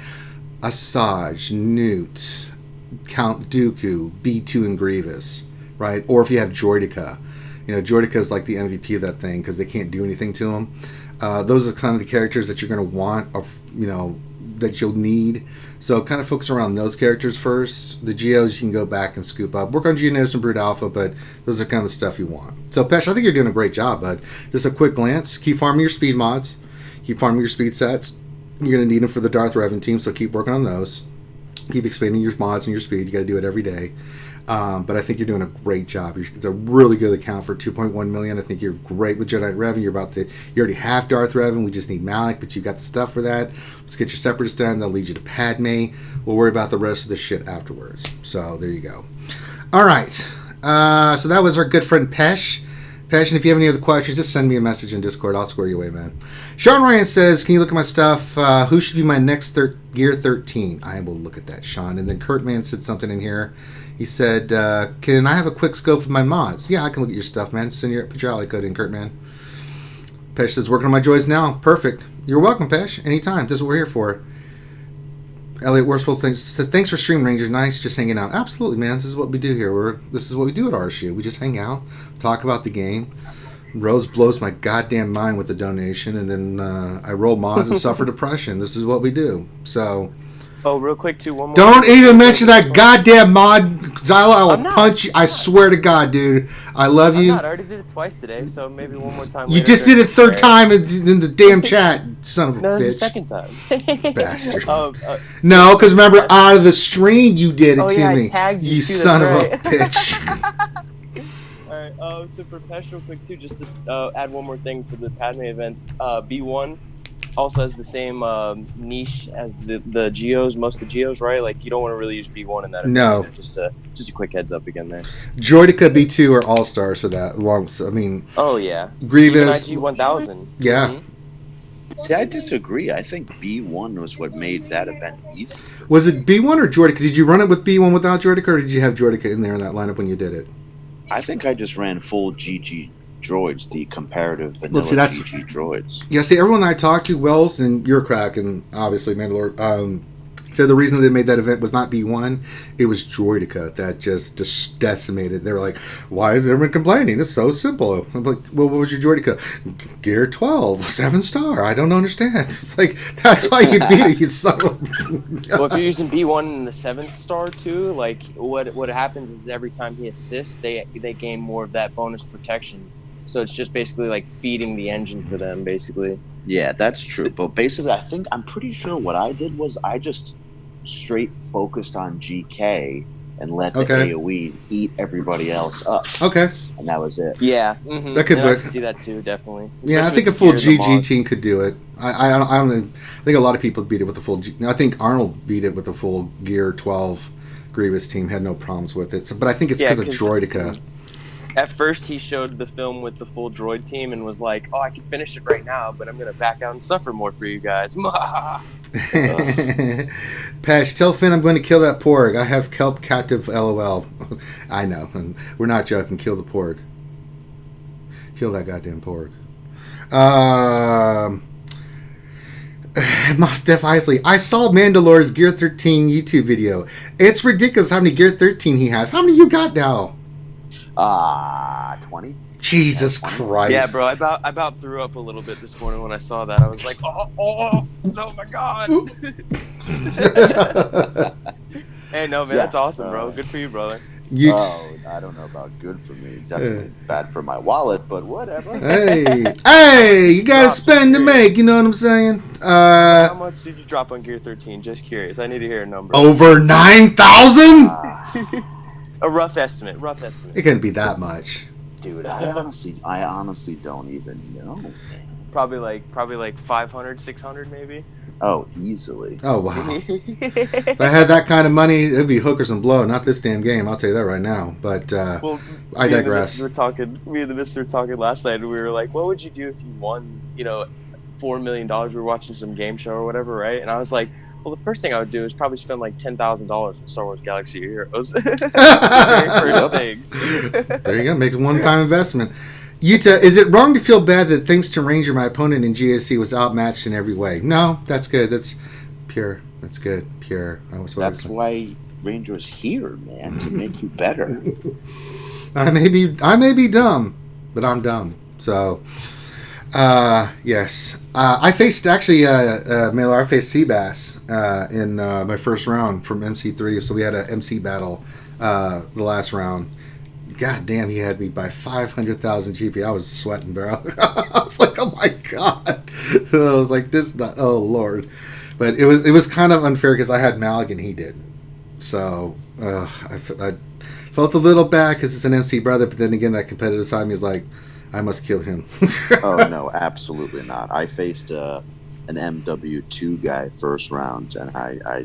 Asajj, Newt, Count Dooku, B2 and Grievous, right? Or if you have Droideka. Droideka is like the MVP of that thing because they can't do anything to them. Those are kind of the characters that you're going to want, that you'll need. So kind of focus around those characters first. The Geos you can go back and scoop up. Work on Geonosis and Brood Alpha, but those are kind of the stuff you want. So Pesh, I think you're doing a great job, bud. Just a quick glance. Keep farming your speed mods. Keep farming your speed sets. You're going to need them for the Darth Revan team, so keep working on those. Keep expanding your mods and your speed. You got to do it every day. But I think you're doing a great job. It's a really good account for 2.1 million. I think you're great with Jedi Revan. You already have Darth Revan. We just need Malik, but you got the stuff for that. Let's get your Separatists done. They'll lead you to Padme. We'll worry about the rest of the shit afterwards. So there you go. All right. So that was our good friend Pesh. Pesh, and if you have any other questions, just send me a message in Discord. I'll square you away, man. Sean Ryan says, can you look at my stuff? Who should be my next Gear 13? I will look at that, Sean. And then Kurtman said something in here. He said, can I have a quick scope of my mods? Yeah, I can look at your stuff, man. Send your Pajali code in, Kurtman. Pesh says, working on my droids now. Perfect. You're welcome, Pesh. Anytime. This is what we're here for. Elliot Worsfold says, thanks for stream, Ranger. Nice, just hanging out. Absolutely, man. This is what we do here. This is what we do at RSU. We just hang out, talk about the game. Rose blows my goddamn mind with the donation, and then I roll mods and suffer depression. This is what we do. So... Oh, real quick, too, one more. Don't even mention that goddamn mod, Xylo. I will punch you. I swear to God, dude. I love you. I already did it twice today, so maybe one more time. You just did it third time in the damn chat, son of a bitch. No, it's the second time. Bastard. No, because remember, out of the stream, you did it to me. You son of a bitch. Alright, so for Pesh, real quick, too, just to add one more thing for the Padme event. B1 also has the same niche as the Geos, most of the Geos, right? Like, you don't want to really use B1 in that. No. Just a quick heads up again there. Droideka B2 are all-stars for that. Oh, yeah. Grievous. IG 1000. Yeah. Mm-hmm. See, I disagree. I think B1 was what made that event easy. Was it B1 or Droideka? Did you run it with B1 without Droideka, or did you have Droideka in there in that lineup when you did it? I think I just ran full GG droids, the comparative vanilla GG droids. Yeah, see, everyone I talked to, Wells and your crack, and obviously Mandalore, said the reason they made that event was not B1, it was Droideka that just decimated. They were like, why is everyone complaining? It's so simple. I'm like, well, what was your Droideka? Gear 12, 7-star. I don't understand. It's like, that's why you beat it, you son of a... Well, if you're using B1 in the 7th star too, like, what happens is every time he assists, they gain more of that bonus protection. So it's just basically like feeding the engine for them, basically. Yeah, that's true. But basically, I'm pretty sure what I did was I just straight focused on GK and let the AoE eat every else up. Okay. And that was it. Yeah. Mm-hmm. That could work. I can see that too, definitely. Especially I think a full GG team could do it. I think a lot of people beat it with the full G. I think Arnold beat it with the full Gear 12 Grievous team, had no problems with it. So, but I think it's because of Droideka. At first, he showed the film with the full droid team and was like, "Oh, I can finish it right now, but I'm gonna back out and suffer more for you guys." Pesh, tell Finn I'm going to kill that porg. I have kelp captive, lol. I know, and we're not joking. Kill the porg. Kill that goddamn porg. Mos Def Isley. I saw Mandalore's Gear 13 YouTube video. It's ridiculous how many Gear 13 he has. How many you got now? 20. Jesus Christ. Yeah, bro. I about threw up a little bit this morning when I saw that. I was like, oh my god. Hey, no, man, that's awesome, bro. Good for you, brother. I don't know about good for me. Definitely bad for my wallet, but whatever. Hey, you gotta spend to make, you know what I'm saying? How much did you drop on Gear 13? Just curious. I need to hear a number. Over 9,000? A rough estimate. It couldn't be that much. Dude, I honestly don't even know. Probably like 500, 600 maybe. Oh, easily. Oh, wow. If I had that kind of money, it'd be hookers and blow, not this damn game. I'll tell you that right now. But I digress. Me and the mister were talking last night, and we were like, what would you do if you won, $4 million? We were watching some game show or whatever, right? And I was like, well, the first thing I would do is probably spend like $10,000 on Star Wars Galaxy of Heroes. Very first thing. There you go. Make a one-time investment. Yuta, is it wrong to feel bad that thanks to Ranger, my opponent in GSC was outmatched in every way? No, that's good. That's pure. That's good. Pure. That's why Ranger's here, man, to make you better. I may be dumb, but I'm dumb. So, yes. I faced Mailer, I faced Seabass in my first round from MC3. So we had an MC battle the last round. God damn, he had me by 500,000 GP. I was sweating, bro. I was like, oh my god. I was like, oh lord. But it was kind of unfair because I had Malik and he did. So I felt a little bad because it's an MC brother. But then again, that competitive side of me is like, I must kill him. Oh no, absolutely not. I faced an MW2 guy first round, and I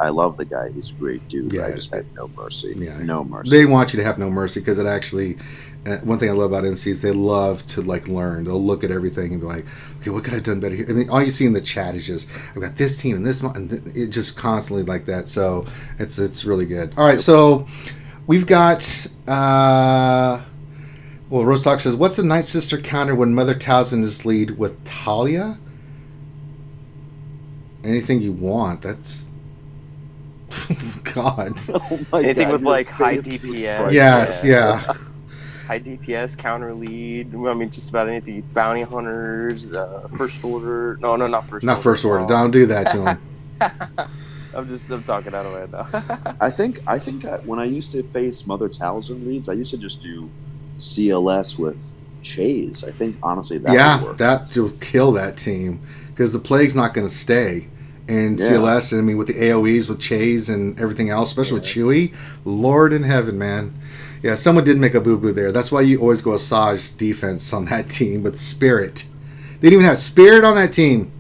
love the guy. He's a great dude. Yeah, I just had no mercy. Yeah, no mercy. They want you to have no mercy because it actually. One thing I love about MCs, they love to learn. They'll look at everything and be like, okay, what could I have done better here? I mean, all you see in the chat is just, I've got this team and this one, and it just constantly like that. So it's really good. All right, so we've got. Rostock says, what's the Nightsister counter when Mother Talzin is lead with Talia? Anything you want. That's God. Oh my Anything God, with like high DPS. Yes, yeah. High DPS, counter lead. I mean, just about anything. Bounty hunters, first order. No, not first order. Not first order. Don't do that to him. I'm talking out of my head now. I think when I used to face Mother Talzin leads, I used to just do CLS with Chase. I think honestly that would work. That will kill that team because the plague's not going to stay. And CLS, I mean, with the AoEs, with Chase and everything else, especially with Chewie, Lord in heaven, man. Yeah, someone did make a boo-boo there. That's why you always go Asajj defense on that team, but Spirit. They didn't even have Spirit on that team.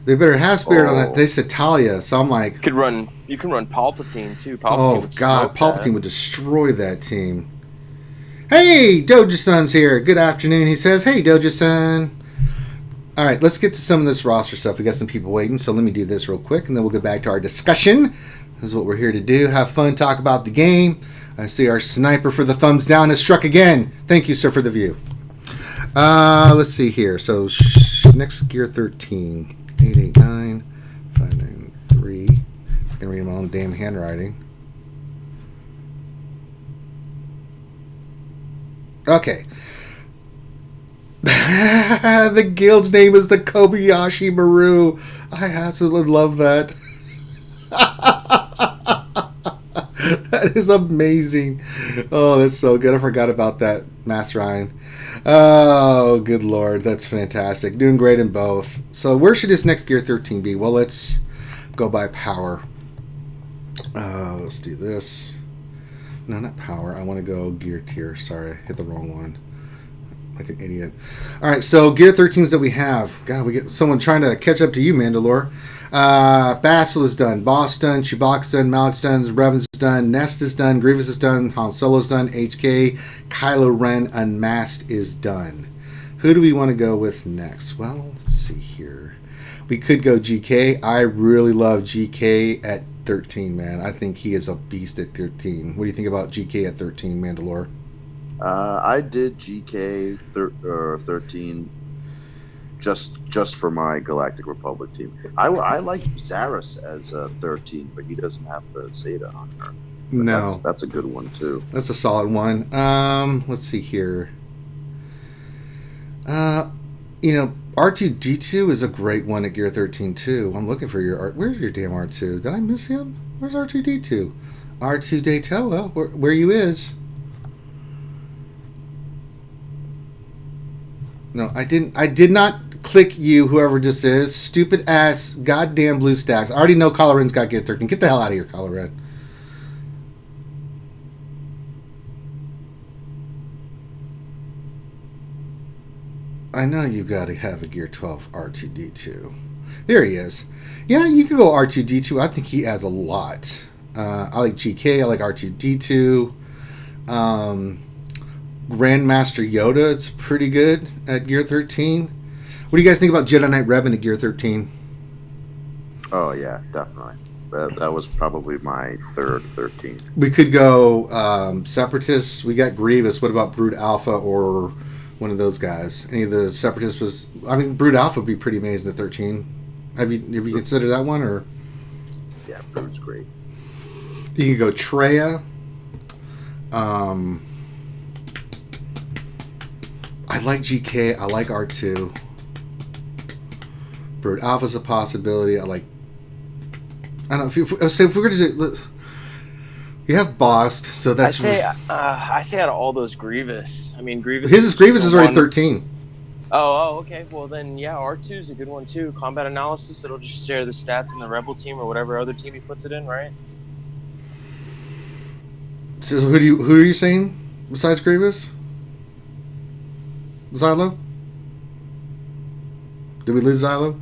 They better have Spirit on that. They said Talia, so I'm like... You can run Palpatine, too. Palpatine would destroy that team. Hey, Doja-san's here. Good afternoon, he says. Hey, Doja-san. All right, let's get to some of this roster stuff. We got some people waiting, so let me do this real quick, and then we'll get back to our discussion. This is what we're here to do. Have fun, talk about the game. I see our sniper for the thumbs down has struck again. Thank you, sir, for the view. Let's see here. So, next Gear 13. 889 593. I can read my own damn handwriting. Okay. The guild's name is the Kobayashi Maru. I absolutely love that. That is amazing. Oh, that's so good. I forgot about that, Master Ryan. Oh, good Lord. That's fantastic. Doing great in both. So where should this next Gear 13 be? Well, let's go by power. Let's do this. No, not power. I want to go gear tier. Sorry, I hit the wrong one. Like an idiot. All right, so Gear 13s that we have. God, we get someone trying to catch up to you, Mandalore. Basil is done. Boss done. Chewbacca's done. Malik's done. Revan's done. Nest is done. Grievous is done. Han Solo's done. HK. Kylo Ren Unmasked is done. Who do we want to go with next? Well, let's see here. We could go GK. I really love GK at 13, man. I think he is a beast at 13. What do you think about GK at 13, Mandalore? I did GK 13 just for my Galactic Republic team. I like Zaris as 13, but he doesn't have the Zeta on her. But No. that's a good one too. That's a solid one. Let's see here. R2D2 is a great one at Gear 13 too. I'm looking for your where's your damn R2? Did I miss him? Where's R2D2? R2 Daytona, where you is? No, I did not click you, whoever this is. Stupid ass goddamn blue stacks. I already know Kylo Ren's got Gear 13. Get the hell out of here, Kylo Ren. I know you got to have a Gear 12 R2D2. There he is. Yeah, you can go R2D2. I think he adds a lot. I like GK. I like R2D2. Grandmaster Yoda, it's pretty good at Gear 13. What do you guys think about Jedi Knight Revan at Gear 13? Oh, yeah, definitely. That was probably my third 13. We could go Separatists. We got Grievous. What about Brood Alpha or one of those guys? Any of the Separatists Brood Alpha would be pretty amazing at 13. Have you considered that one? Or yeah, Brood's great. you can go Treya. I like GK. I like R2. Brood Alpha's a possibility. I don't know if we're going to do. You have Bosk, so that's. I say out of all those Grievous. I mean, Grievous. Grievous is already 13. Oh, okay. Well, then, yeah, R2 is a good one, too. Combat analysis, it'll just share the stats in the Rebel team or whatever other team he puts it in, right? So who are you saying besides Grievous? Xylo? Did we lose Xylo?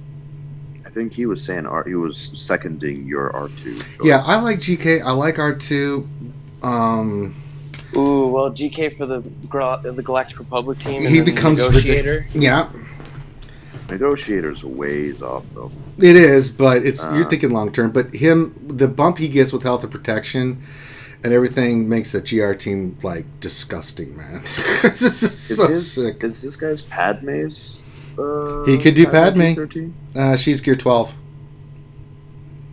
I think he was saying he was seconding your R2 choice. Yeah, I like GK. I like R2. Ooh, well, GK for the Galactic Republic team. And He then becomes Negotiator. Yeah, Negotiator's a ways off though. it is, but you're thinking long term. But the bump he gets with health and protection and everything makes the GR team like disgusting, man. It's just so sick. Is this guy's Padme's? He could do Padme. 13? She's Gear 12.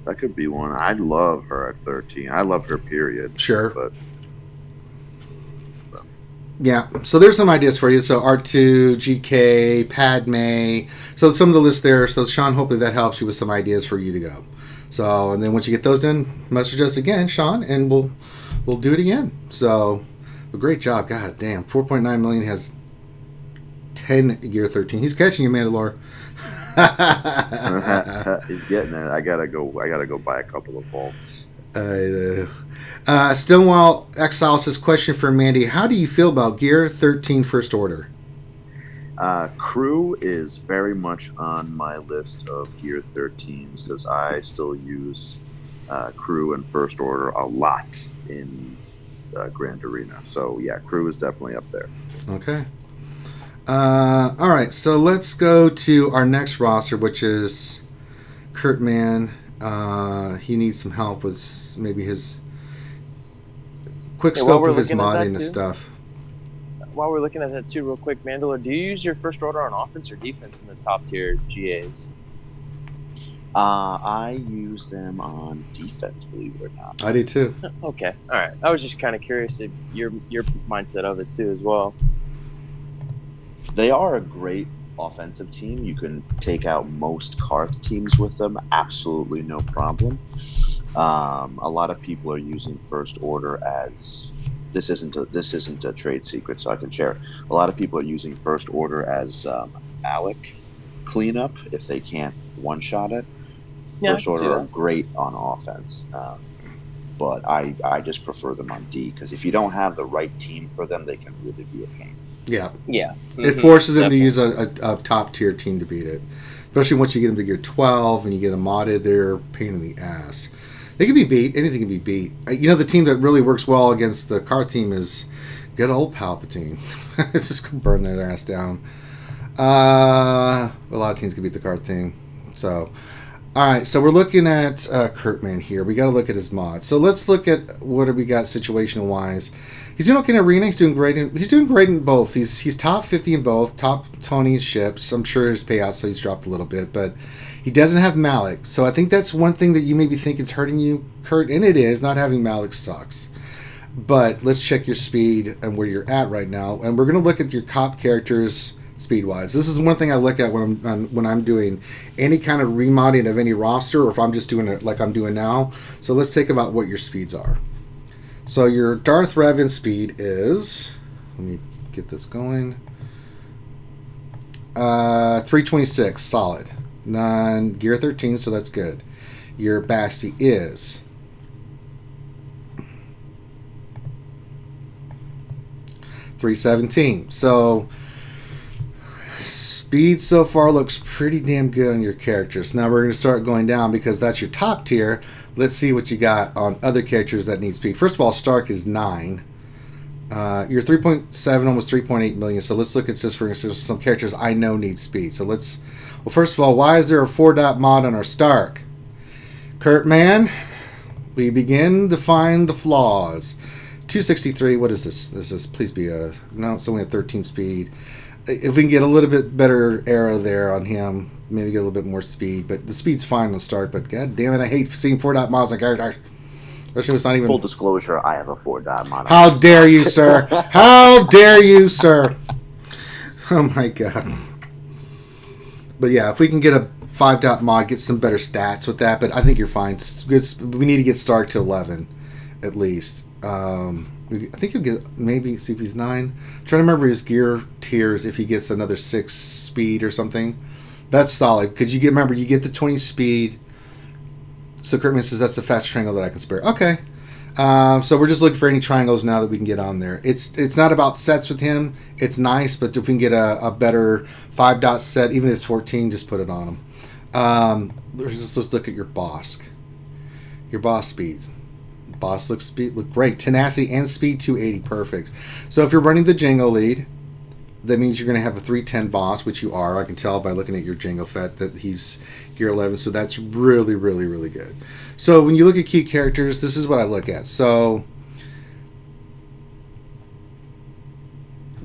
That could be one. I love her at 13. I love her, period. Sure. But Yeah, so there's some ideas for you. So R2, GK, Padme. So some of the list there. So Sean, hopefully that helps you with some ideas for you to go. So, and then once you get those in, message us again, Sean, and we'll do it again. So, a great job. God damn, 4.9 million has 10 Gear 13. He's catching you, Mandalore. he's getting there. I gotta go buy a couple of bulbs. I know. Stonewall Exile says, question for Mandy. How do you feel about Gear 13 First Order? Crew is very much on my list of Gear 13s because I still use Crew and First Order a lot in Grand Arena. So yeah, Crew is definitely up there. Okay. All right, so let's go to our next roster, which is Kurt Mann. He needs some help with maybe his quick scope of his modding and stuff. While we're looking at that too, real quick, Mandalore, do you use your First Order on offense or defense in the top tier GAs? I use them on defense, believe it or not. I do too. Okay, all right. I was just kind of curious if your mindset of it too as well. They are a great offensive team. You can take out most Karth teams with them, absolutely no problem. A lot of people are using First Order as this isn't a trade secret, so I can share. A lot of people are using First Order as Alec cleanup if they can't one-shot it. First Order are great on offense, but I just prefer them on D because if you don't have the right team for them, they can really be a pain. Yeah. Mm-hmm. It forces them to use a top tier team to beat it. Especially once you get them to Gear 12 and you get them modded, they're a pain in the ass. They can be beat. Anything can be beat. You know, the team that really works well against the car team is good old Palpatine. Just burn their ass down. A lot of teams can beat the car team. So, all right. So we're looking at Kurtman here. We got to look at his mods. So let's look at what have we got situational wise. He's doing okay in arena. He's doing great. He's doing great in both. He's top 50 in both. Top 20 in ships. I'm sure his payout, so he's dropped a little bit, but he doesn't have Malik. So I think that's one thing that you maybe think is hurting you, Kurt, and it is. Not having Malik sucks. But let's check your speed and where you're at right now, and we're going to look at your top characters speed-wise. This is one thing I look at when I'm doing any kind of remodding of any roster, or if I'm just doing it like I'm doing now. So let's take about what your speeds are. So your Darth Revan speed is, let me get this going, 326, solid. Non-gear 13, so that's good. Your Basti is 317. So speed so far looks pretty damn good on your characters. Now we're going to start going down because that's your top tier. Let's see what you got on other characters that need speed. First of all, Stark is 9. You're 3.7, almost 3.8 million. So let's look at this for instance, some characters I know need speed. So let's, well, first of all, why is there a 4-dot mod on our Stark? Kurt man, we begin to find the flaws. 263, what is this? This is, please be a, no, it's only a 13 speed. If we can get a little bit better arrow there on him, maybe get a little bit more speed, but the speed's fine on Stark, but god damn it, I hate seeing 4-dot mods on characters. Especially it's not even... Full disclosure, I have a 4-dot mod. How dare you, sir? How dare you, sir? Oh my god. But yeah, if we can get a 5-dot mod, get some better stats with that, but I think you're fine. We need to get Stark to 11, at least. I think you'll get, maybe, see if he's 9. I'm trying to remember his gear tiers if he gets another 6 speed or something. That's solid, because you get, remember, you get the 20 speed. So Kurtman says that's the fast triangle that I can spare. Okay. So we're just looking for any triangles now that we can get on there. It's not about sets with him. It's nice, but if we can get a better 5-dot set, even if it's 14, just put it on him. Let's look at your boss. Your boss speeds. Boss look great. Tenacity and speed 280, perfect. So if you're running the Django lead, that means you're going to have a 310 boss, which you are. I can tell by looking at your Django Fett that he's gear 11, so that's really, really, really good. So when you look at key characters, this is what I look at. So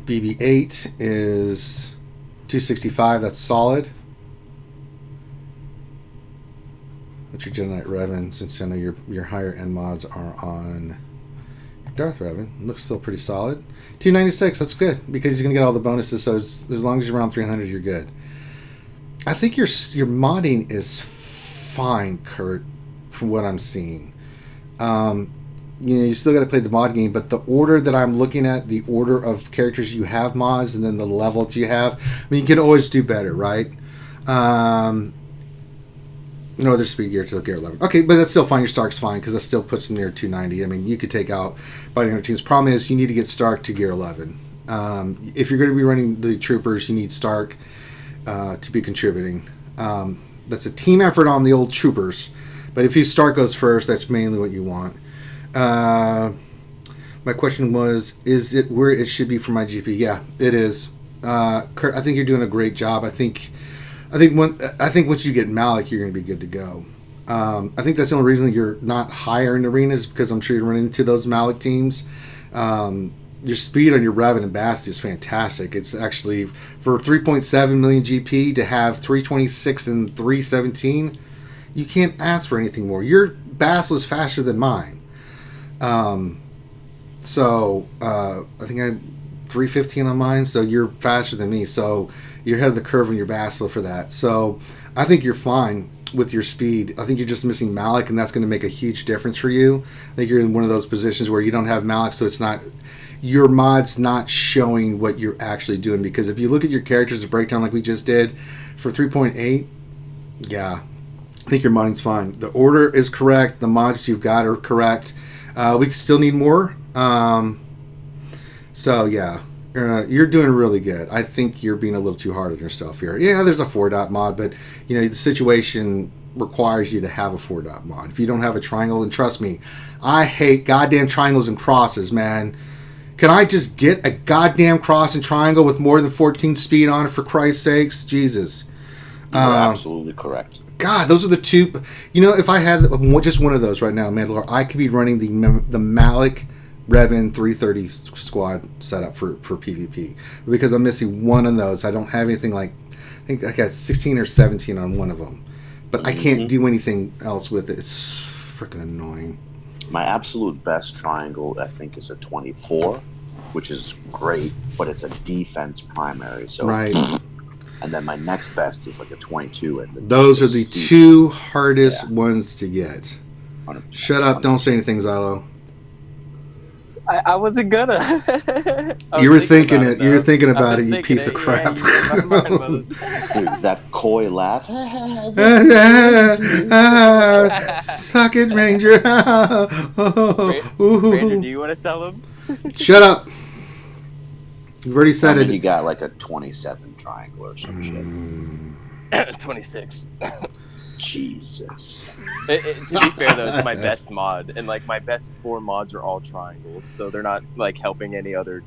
BB-8 is 265, that's solid. What's your Jedi Knight Revan, since I know your higher end mods are on Darth Revan? Looks still pretty solid. 296, that's good, because he's going to get all the bonuses, so as long as you're around 300, you're good. I think your modding is fine, Kurt, from what I'm seeing. You still got to play the mod game, but the order that I'm looking at, the order of characters you have mods, and then the level that you have, I mean, you can always do better, right? No other speed gear till gear 11. Okay, but that's still fine. Your Stark's fine because that still puts him near 290. I mean, you could take out fighting other teams. Problem is, you need to get Stark to gear 11. If you're going to be running the troopers, you need Stark to be contributing. That's a team effort on the old troopers. But if Stark goes first, that's mainly what you want. My question was, is it where it should be for my GP? Yeah, it is. Kurt, I think you're doing a great job. I think once you get Malik, you're going to be good to go. I think that's the only reason that you're not higher in arenas, because I'm sure you're running into those Malik teams. Your speed on your Revan and Basti is fantastic. It's actually, for 3.7 million GP, to have 326 and 317, you can't ask for anything more. Your Basti is faster than mine. I think I'm 315 on mine, so you're faster than me. So you're ahead of the curve on your Bastila for that. So I think you're fine with your speed. I think you're just missing Malik, and that's going to make a huge difference for you. I think you're in one of those positions where you don't have Malik, so it's not, your mod's not showing what you're actually doing. Because if you look at your characters, a breakdown like we just did for 3.8, yeah, I think your modding's fine. The order is correct. The mods you've got are correct. We still need more. So yeah, you're doing really good. I think you're being a little too hard on yourself here. Yeah, there's a 4-dot mod, but the situation requires you to have a 4-dot mod. If you don't have a triangle, and trust me, I hate goddamn triangles and crosses, man. Can I just get a goddamn cross and triangle with more than 14 speed on it, for Christ's sakes? Jesus. You're absolutely correct. God, those are the two. You know, if I had just one of those right now, Mandalore, I could be running the Malik Revan 330 squad setup for PvP. Because I'm missing one of those. I don't have anything like, I think I got 16 or 17 on one of them. But I can't do anything else with it. It's freaking annoying. My absolute best triangle, I think, is a 24, which is great, but it's a defense primary. So right. And then my next best is like a 22. Those are the two hardest ones to get. 100%. Shut up! Don't say anything, Xylo. I wasn't gonna. You were thinking it. You were thinking about it, you piece of crap. Dude, that coy laugh. Suck it, Ranger. Ranger, do you want to tell him? Shut up. You've already said it. You got like a 27 triangle or some shit. 26. Jesus. To be fair though, it's my best mod, and like my best 4 mods are all triangles, so they're not like helping any other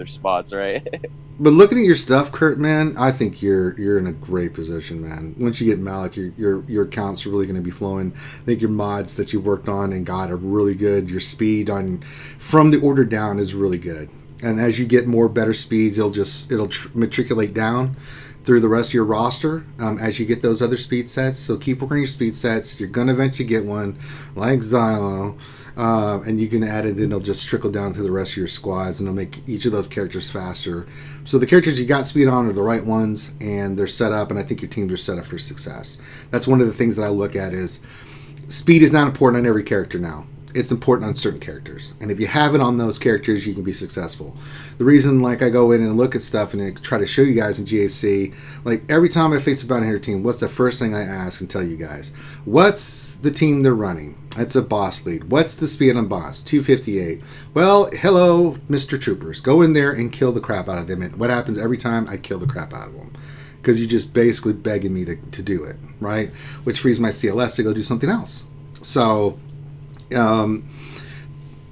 spots, right? But looking at your stuff, Kurt, man, I think you're in a great position, man. Once you get Malik, your accounts are really going to be flowing. I think your mods that you worked on and got are really good. Your speed on from the order down is really good, and as you get more better speeds, it'll matriculate down through the rest of your roster as you get those other speed sets. So keep working your speed sets. You're going to eventually get one like Xylo, and you can add it, then it'll just trickle down through the rest of your squads, and it'll make each of those characters faster. So the characters you got speed on are the right ones, and they're set up, and I think your teams are set up for success. That's one of the things that I look at is speed is not important on every character now. It's important on certain characters. And if you have it on those characters, you can be successful. The reason, like, I go in and look at stuff and I try to show you guys in GAC, like, every time I face a bounty hunter team, what's the first thing I ask and tell you guys? What's the team they're running? It's a boss lead. What's the speed on boss? 258. Well, hello, Mr. Troopers. Go in there and kill the crap out of them. And what happens every time? I kill the crap out of them. Because you're just basically begging me to do it, right? Which frees my CLS to go do something else. So...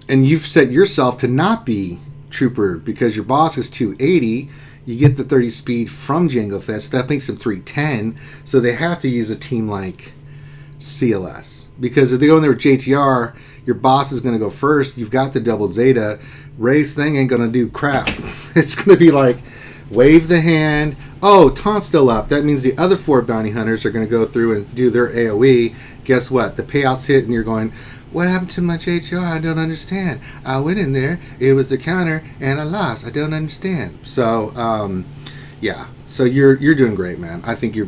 and you've set yourself to not be Trooper because your boss is 280. You get the 30 speed from Jango Fett, so that makes him 310. So they have to use a team like CLS because if they go in there with JTR, your boss is going to go first. You've got the double Zeta. Ray's thing ain't going to do crap. It's going to be like wave the hand. Oh, taunt's still up. That means the other 4 bounty hunters are going to go through and do their AoE. Guess what? The payouts hit, and you're going, what happened to my JTR? I don't understand. I went in there, it was the counter, and I lost. I don't understand. So, yeah. So you're doing great, man. I think you're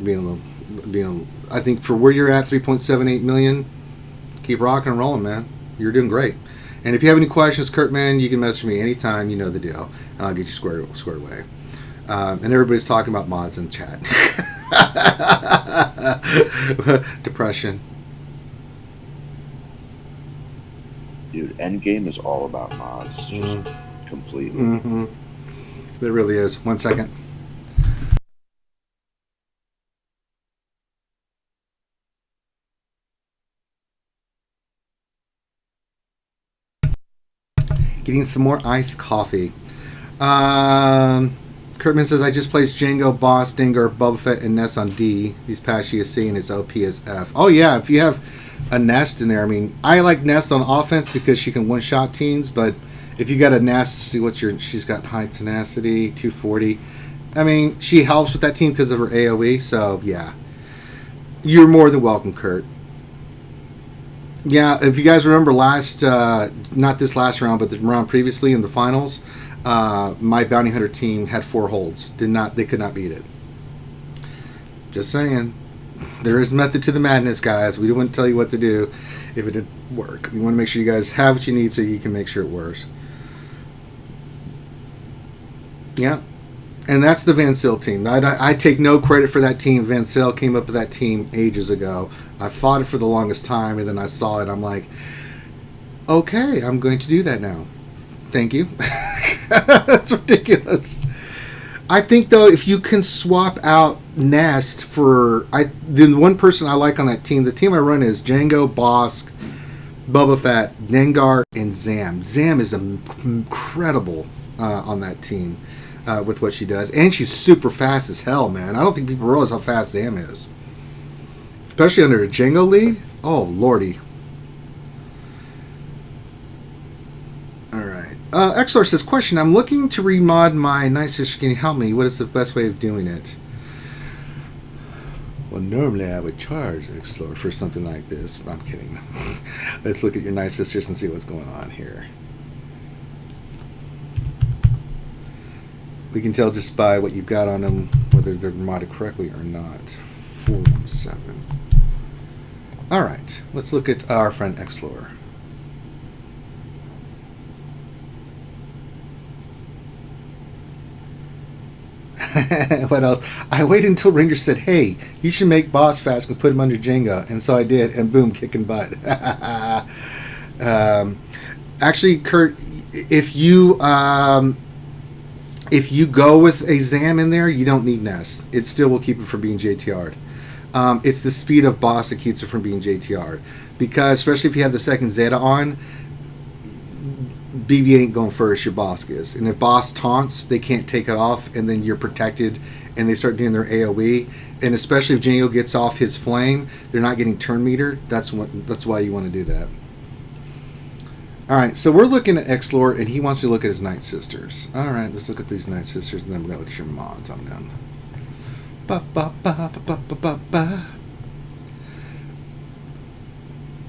I think for where you're at, 3.78 million, keep rocking and rolling, man. You're doing great. And if you have any questions, Kurt, man, you can message me anytime. You know the deal, and I'll get you squared away. And everybody's talking about mods in chat. Depression. Dude, Endgame is all about mods. Just completely. Mm-hmm. It really is. 1 second. Getting some more iced coffee. Kurtman says, I just placed Jango, Boss, Dengar, Boba Fett, and Ness on D. These past GSC, and it's OP as F. Oh, yeah, if you have a Nest in there. I mean, I like Nest on offense because she can one-shot teams, but if you got a Nest, see she's got high tenacity, 240. I mean, she helps with that team because of her AoE, so, yeah. You're more than welcome, Kurt. Yeah, if you guys remember not this last round, but the round previously in the finals, my bounty hunter team had 4 holds. They could not beat it. Just saying. There is method to the madness, guys. We wouldn't tell you what to do if it didn't work. We want to make sure you guys have what you need so you can make sure it works. Yeah. And that's the Van Sil team. I take no credit for that team. Van Sil came up with that team ages ago. I fought it for the longest time, and then I saw it. I'm like, okay, I'm going to do that now. Thank you. That's ridiculous. I think, though, if you can swap out Nest for... the one person I like on that team, the team I run is Jango, Bosk, Boba Fett, Dengar, and Zam. Zam is incredible on that team. with what she does. And she's super fast as hell, man. I don't think people realize how fast Zam is. Especially under a Django lead. Oh, lordy. Alright. Xlor says, question, I'm looking to remod my Nightsister. Can you help me? What is the best way of doing it? Well, normally I would charge Xlor for something like this. I'm kidding. Let's look at your Nightsisters and see what's going on here. We can tell just by what you've got on them whether they're modded correctly or not. 417. Alright, let's look at our friend Xlor. What else? I waited until Ranger said, hey, you should make boss fast and put him under Jenga. And so I did, and boom, kicking butt. Actually, Kurt, if you go with a Zam in there, you don't need Nest. It still will keep it from being JTR'd. It's the speed of boss that keeps it from being JTR'd. Because, especially if you have the second Zeta on, BB ain't going first, your boss is. And if boss taunts, they can't take it off, and then you're protected, and they start doing their AoE. And especially if Django gets off his flame, they're not getting turn meter. That's why you want to do that. Alright, so we're looking at Xlor, and he wants to look at his Nightsisters. Alright, let's look at these Nightsisters, and then we're going to look at your mods on them.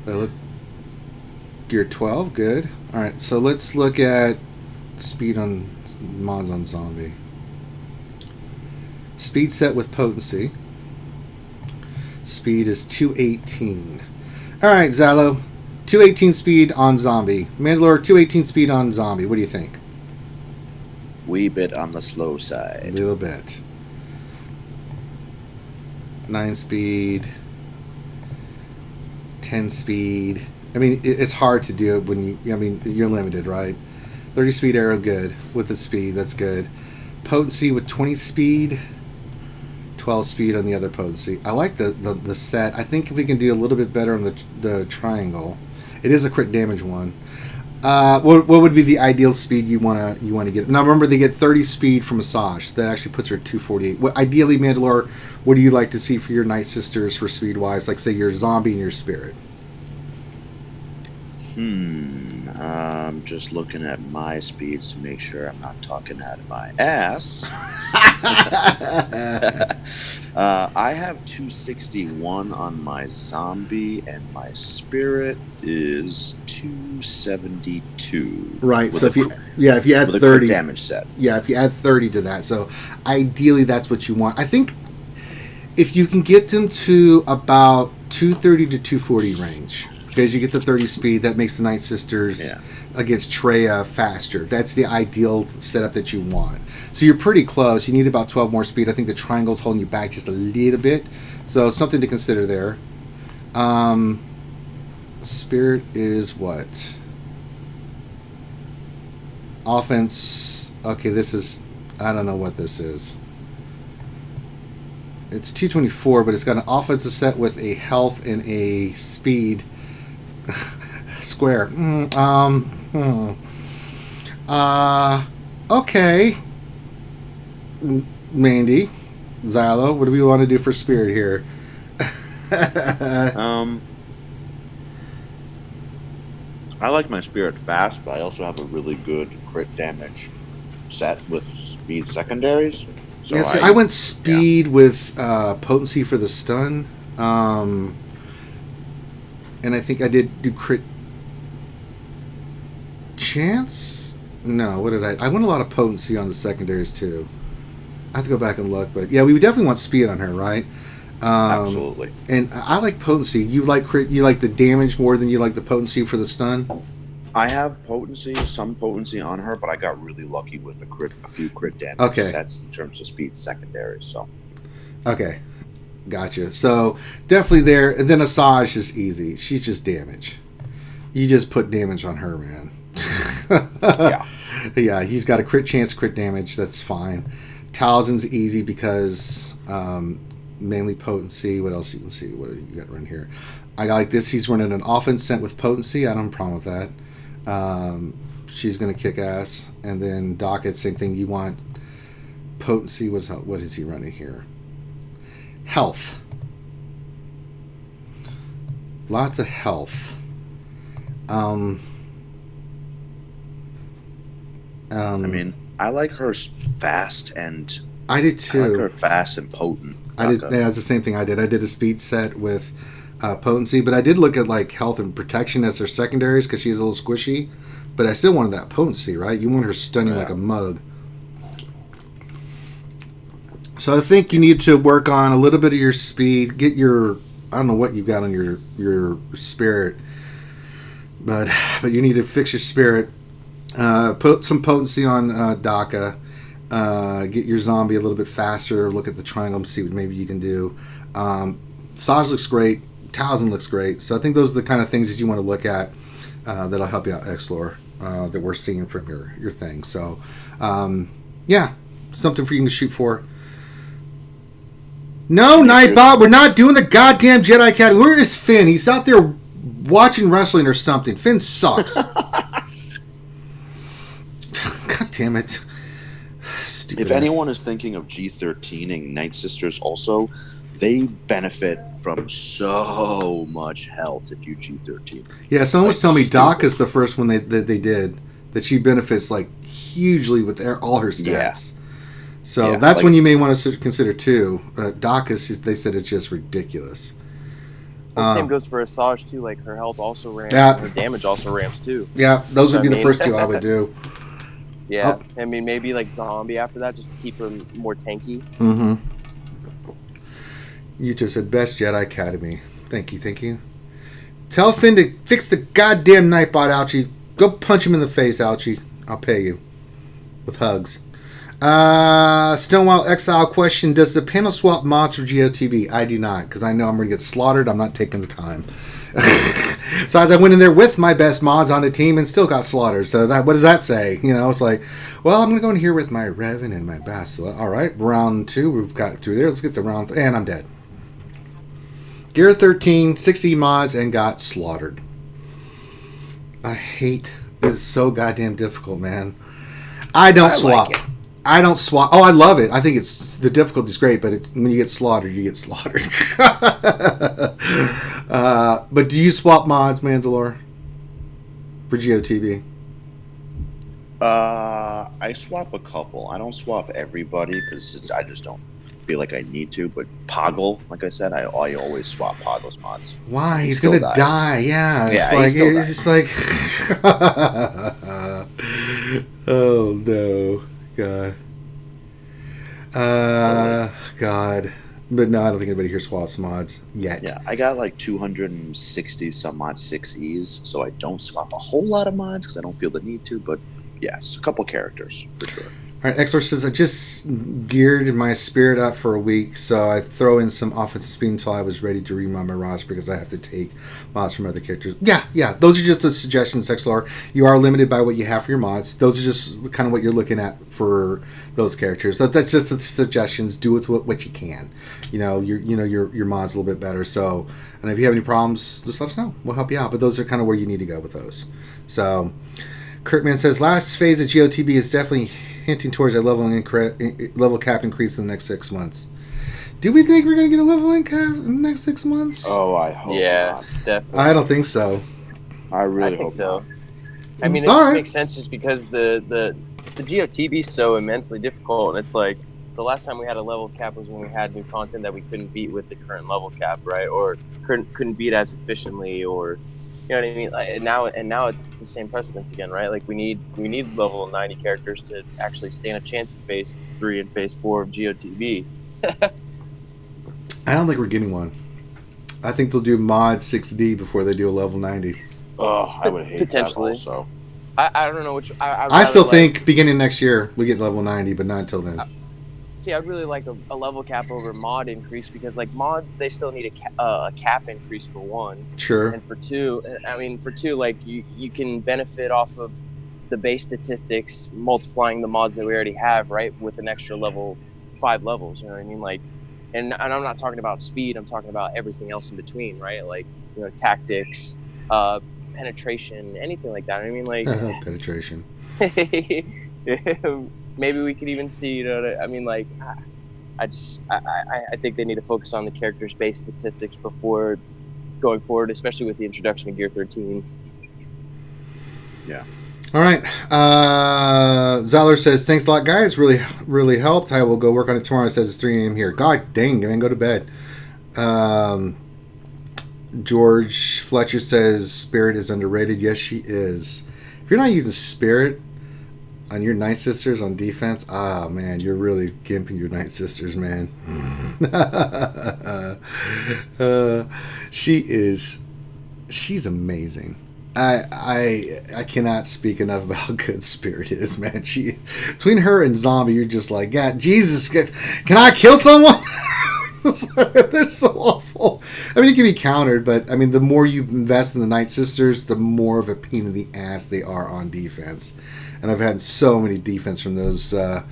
Look, Gear 12, good. Alright, so let's look at speed on mods on Zombie. Speed set with potency. Speed is 218. Alright, Xalo. 218 speed on Zombie. Mandalore, 218 speed on Zombie. What do you think? Wee bit on the slow side. A little bit. 9 speed. 10 speed. I mean, it's hard to do it when you're limited, right? 30 speed arrow, good. With the speed, that's good. Potency with 20 speed. 12 speed on the other potency. I like the set. I think if we can do a little bit better on the triangle. It is a crit damage one. What would be the ideal speed you want to get? Now remember, they get 30 speed from Massage. That actually puts her at 248. Ideally, Mandalore, what do you like to see for your Nightsisters for speed wise? Like say your Zombie and your Spirit. I'm just looking at my speeds to make sure I'm not talking out of my ass. I have 261 on my Zombie, and my Spirit is 272. Right. So if you add with 30 damage set. Yeah, if you add 30 to that. So ideally, that's what you want. I think if you can get them to about 230 to 240 range. Because you get the 30 speed, that makes the Nightsisters against Treya faster. That's the ideal setup that you want. So you're pretty close. You need about 12 more speed. I think the triangle's holding you back just a little bit. So something to consider there. Spirit is what? Offense. Okay, this is... I don't know what this is. It's 224, but it's got an offensive set with a health and a speed... square. Okay. Mandy, Xylo, what do we want to do for Spirit here? I like my Spirit fast, but I also have a really good crit damage set with speed secondaries. So yes, I went speed with potency for the stun. And I think I did do crit chance? No, what did I went a lot of potency on the secondaries too. I have to go back and look, but yeah, we definitely want speed on her, right? Absolutely. And I like potency. You like crit? You like the damage more than you like the potency for the stun? I have some potency on her, but I got really lucky with a few crit damage sets in terms of speed secondaries. So. Okay. Gotcha. So definitely there. And then Asajj is easy. She's just damage. You just put damage on her, man. Yeah. He's got a crit chance, crit damage. That's fine. Talzin's easy because mainly potency. What else you can see? What do you got running here? I like this. He's running an offense sent with potency. I don't have a problem with that. She's gonna kick ass. And then Docket, same thing. You want Potency was what is he running here? Health. Lots of health. I mean, I like her fast and I did too. I like her fast and potent. I did. Yeah, it's the same thing I did. I did a speed set with potency, but I did look at like health and protection as her secondaries because she's a little squishy. But I still wanted that potency, right? You want her stunning like a mug. So I think you need to work on a little bit of your speed. Get your, I don't know what you got on your spirit, but you need to fix your spirit. Put some potency on Daka. Get your zombie a little bit faster. Look at the triangle and see what maybe you can do. Saj looks great. Towson looks great. So I think those are the kind of things that you want to look at that'll help you out, Xlor, that we're seeing from your thing. So, yeah, something for you to shoot for. No, Nightbot, we're not doing the goddamn Jedi Academy. Where is Finn? He's out there watching wrestling or something. Finn sucks. God damn it. Stupid if anyone is thinking of G13ing Nightsisters also, they benefit from so much health if you G13. Yeah, someone was telling me Daka's the first one that they did, that she benefits like hugely with all her stats. Yeah. So that's when you may want to consider too. Daka's, they said it's just ridiculous. The same goes for Asajj too. Like her health also ramps, her damage also ramps too. Yeah, those would be the first two I would do. Yeah, I mean maybe like zombie after that, just to keep her more tanky. Mm-hmm. You just said best Jedi Academy. Thank you. Tell Finn to fix the goddamn Nightbot, Ouchie. Go punch him in the face, Ouchie. I'll pay you with hugs. Stonewall Exile question: does the panel swap mods for GOTB? I do not, because I know I'm going to get slaughtered. I'm not taking the time. So I went in there with my best mods on the team and still got slaughtered. So what does that say? You know, it's like, well, I'm going to go in here with my Revan and my Bastila. All right, round 2, we've got through there. Let's get to round 3, and I'm dead. Gear 13, 60 mods, and got slaughtered. I hate it's so goddamn difficult, man. I don't swap. Like I don't swap. Oh, I love it. I think it's the difficulty's great, but it's when you get slaughtered, you get slaughtered. But do you swap mods, Mandalore, for GOTB? I swap a couple. I don't swap everybody because I just don't feel like I need to. But Poggle, like I said, I always swap Poggle's mods. Why? He's gonna die. Yeah. It's like oh no. God. But no, I don't think anybody here swaps mods yet. Yeah, I got like 260 some mod 6Es, so I don't swap a whole lot of mods because I don't feel the need to, but yes, a couple characters for sure. All right, Xlor says, I just geared my spirit up for a week, so I throw in some offensive speed until I was ready to remod my roster because I have to take mods from other characters. Yeah, those are just the suggestions, Xlor. You are limited by what you have for your mods. Those are just kind of what you're looking at for those characters. So that's just the suggestions. Do with what you can. Your mod's a little bit better. So, and if you have any problems, just let us know. We'll help you out. But those are kind of where you need to go with those. So, Kurtman says, last phase of GOTB is definitely hinting towards a level cap increase in the next 6 months. Do we think we're going to get a level cap in the next 6 months? Oh, I hope not. Definitely. I don't think so. I think hope so. Not. I mean, it just makes sense just because the GOTB is so immensely difficult, and it's like the last time we had a level cap was when we had new content that we couldn't beat with the current level cap, right? Or couldn't beat as efficiently, or you know what I mean? And now it's the same precedence again, right? Like we need level 90 characters to actually stand a chance in phase 3 and phase 4 of GOTB. I don't think we're getting one. I think they'll do mod 6D before they do a level 90. Oh, I would hate potentially. That also. I don't know which. I still think beginning next year we get level 90, but not until then. See, I'd really like a level cap over mod increase because, like, mods, they still need a cap increase for 1. Sure. And for 2, like, you can benefit off of the base statistics multiplying the mods that we already have, right, with an extra 5 levels, you know what I mean? Like, and I'm not talking about speed, I'm talking about everything else in between, right? Like, tactics, penetration, anything like that. I mean, like... penetration. maybe we could even see. I mean, like, I think they need to focus on the characters' base statistics before going forward, especially with the introduction of Gear 13. Yeah. All right. Zeller says, thanks a lot, guys. Really, really helped. I will go work on it tomorrow. It says it's 3 a.m. here. God dang, man, go to bed. George Fletcher says, Spirit is underrated. Yes, she is. If you're not using Spirit on your Nightsisters on defense, man, you're really gimping your Nightsisters, man. She's amazing. I cannot speak enough about how good Spirit is, man. She, between her and Zombie, you're just like, God, Jesus, can I kill someone? They're so awful. I mean, it can be countered, but I mean, the more you invest in the Nightsisters, the more of a pain in the ass they are on defense. And I've had so many defense from those De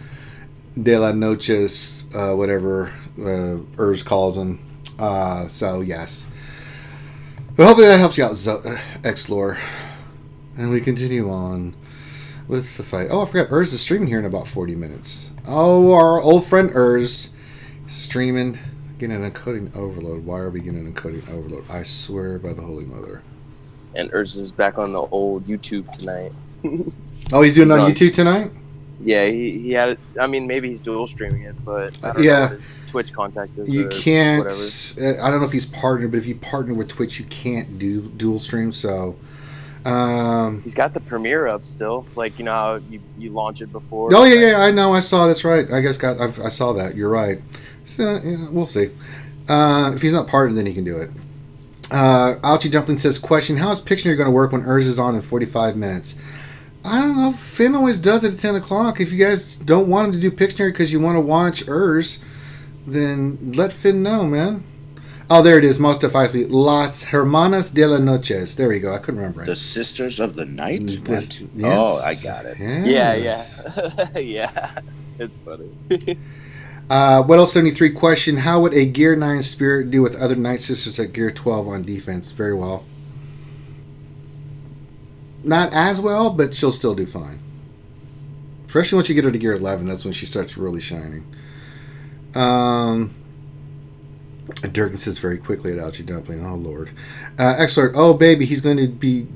La Noches, whatever Urs calls them. So yes. But hopefully that helps you out, X-Lore. And we continue on with the fight. Oh, I forgot, Urs is streaming here in about 40 minutes. Oh, our old friend Urs streaming, getting an encoding overload. Why are we getting an encoding overload? I swear by the Holy Mother. And Urs is back on the old YouTube tonight. Oh, he's doing it on YouTube tonight? Yeah, he had it. I mean, maybe he's dual streaming it, but I don't know what his Twitch contact is. You can't. Whatever. I don't know if he's partnered, but if you partner with Twitch, you can't do dual stream. So he's got the Premiere up still. Like, you know how you launch it before. Oh yeah, I know. I saw. That's right. I saw that. You're right. So yeah, we'll see. If he's not partnered, then he can do it. Alchie Dumpling says, question: how is Pictionary going to work when Urs is on in 45 minutes? I don't know. Finn always does it at 10 o'clock. If you guys don't want him to do Pictionary because you want to watch Urs, then let Finn know, man. Oh, there it is. Most definitely. Las Hermanas de la Noches. There we go. I couldn't remember it. The Sisters of the Night? Yes. Oh, I got it. Yes. Yeah. Yeah. It's funny. What else? 73 question. How would a Gear 9 Spirit do with other Nightsisters at Gear 12 on defense? Very well. Not as well, but she'll still do fine. Especially once you get her to Gear 11, that's when she starts really shining. Durkin says very quickly at Algae Dumpling. Oh, Lord. X-Lord, oh, baby, he's going to be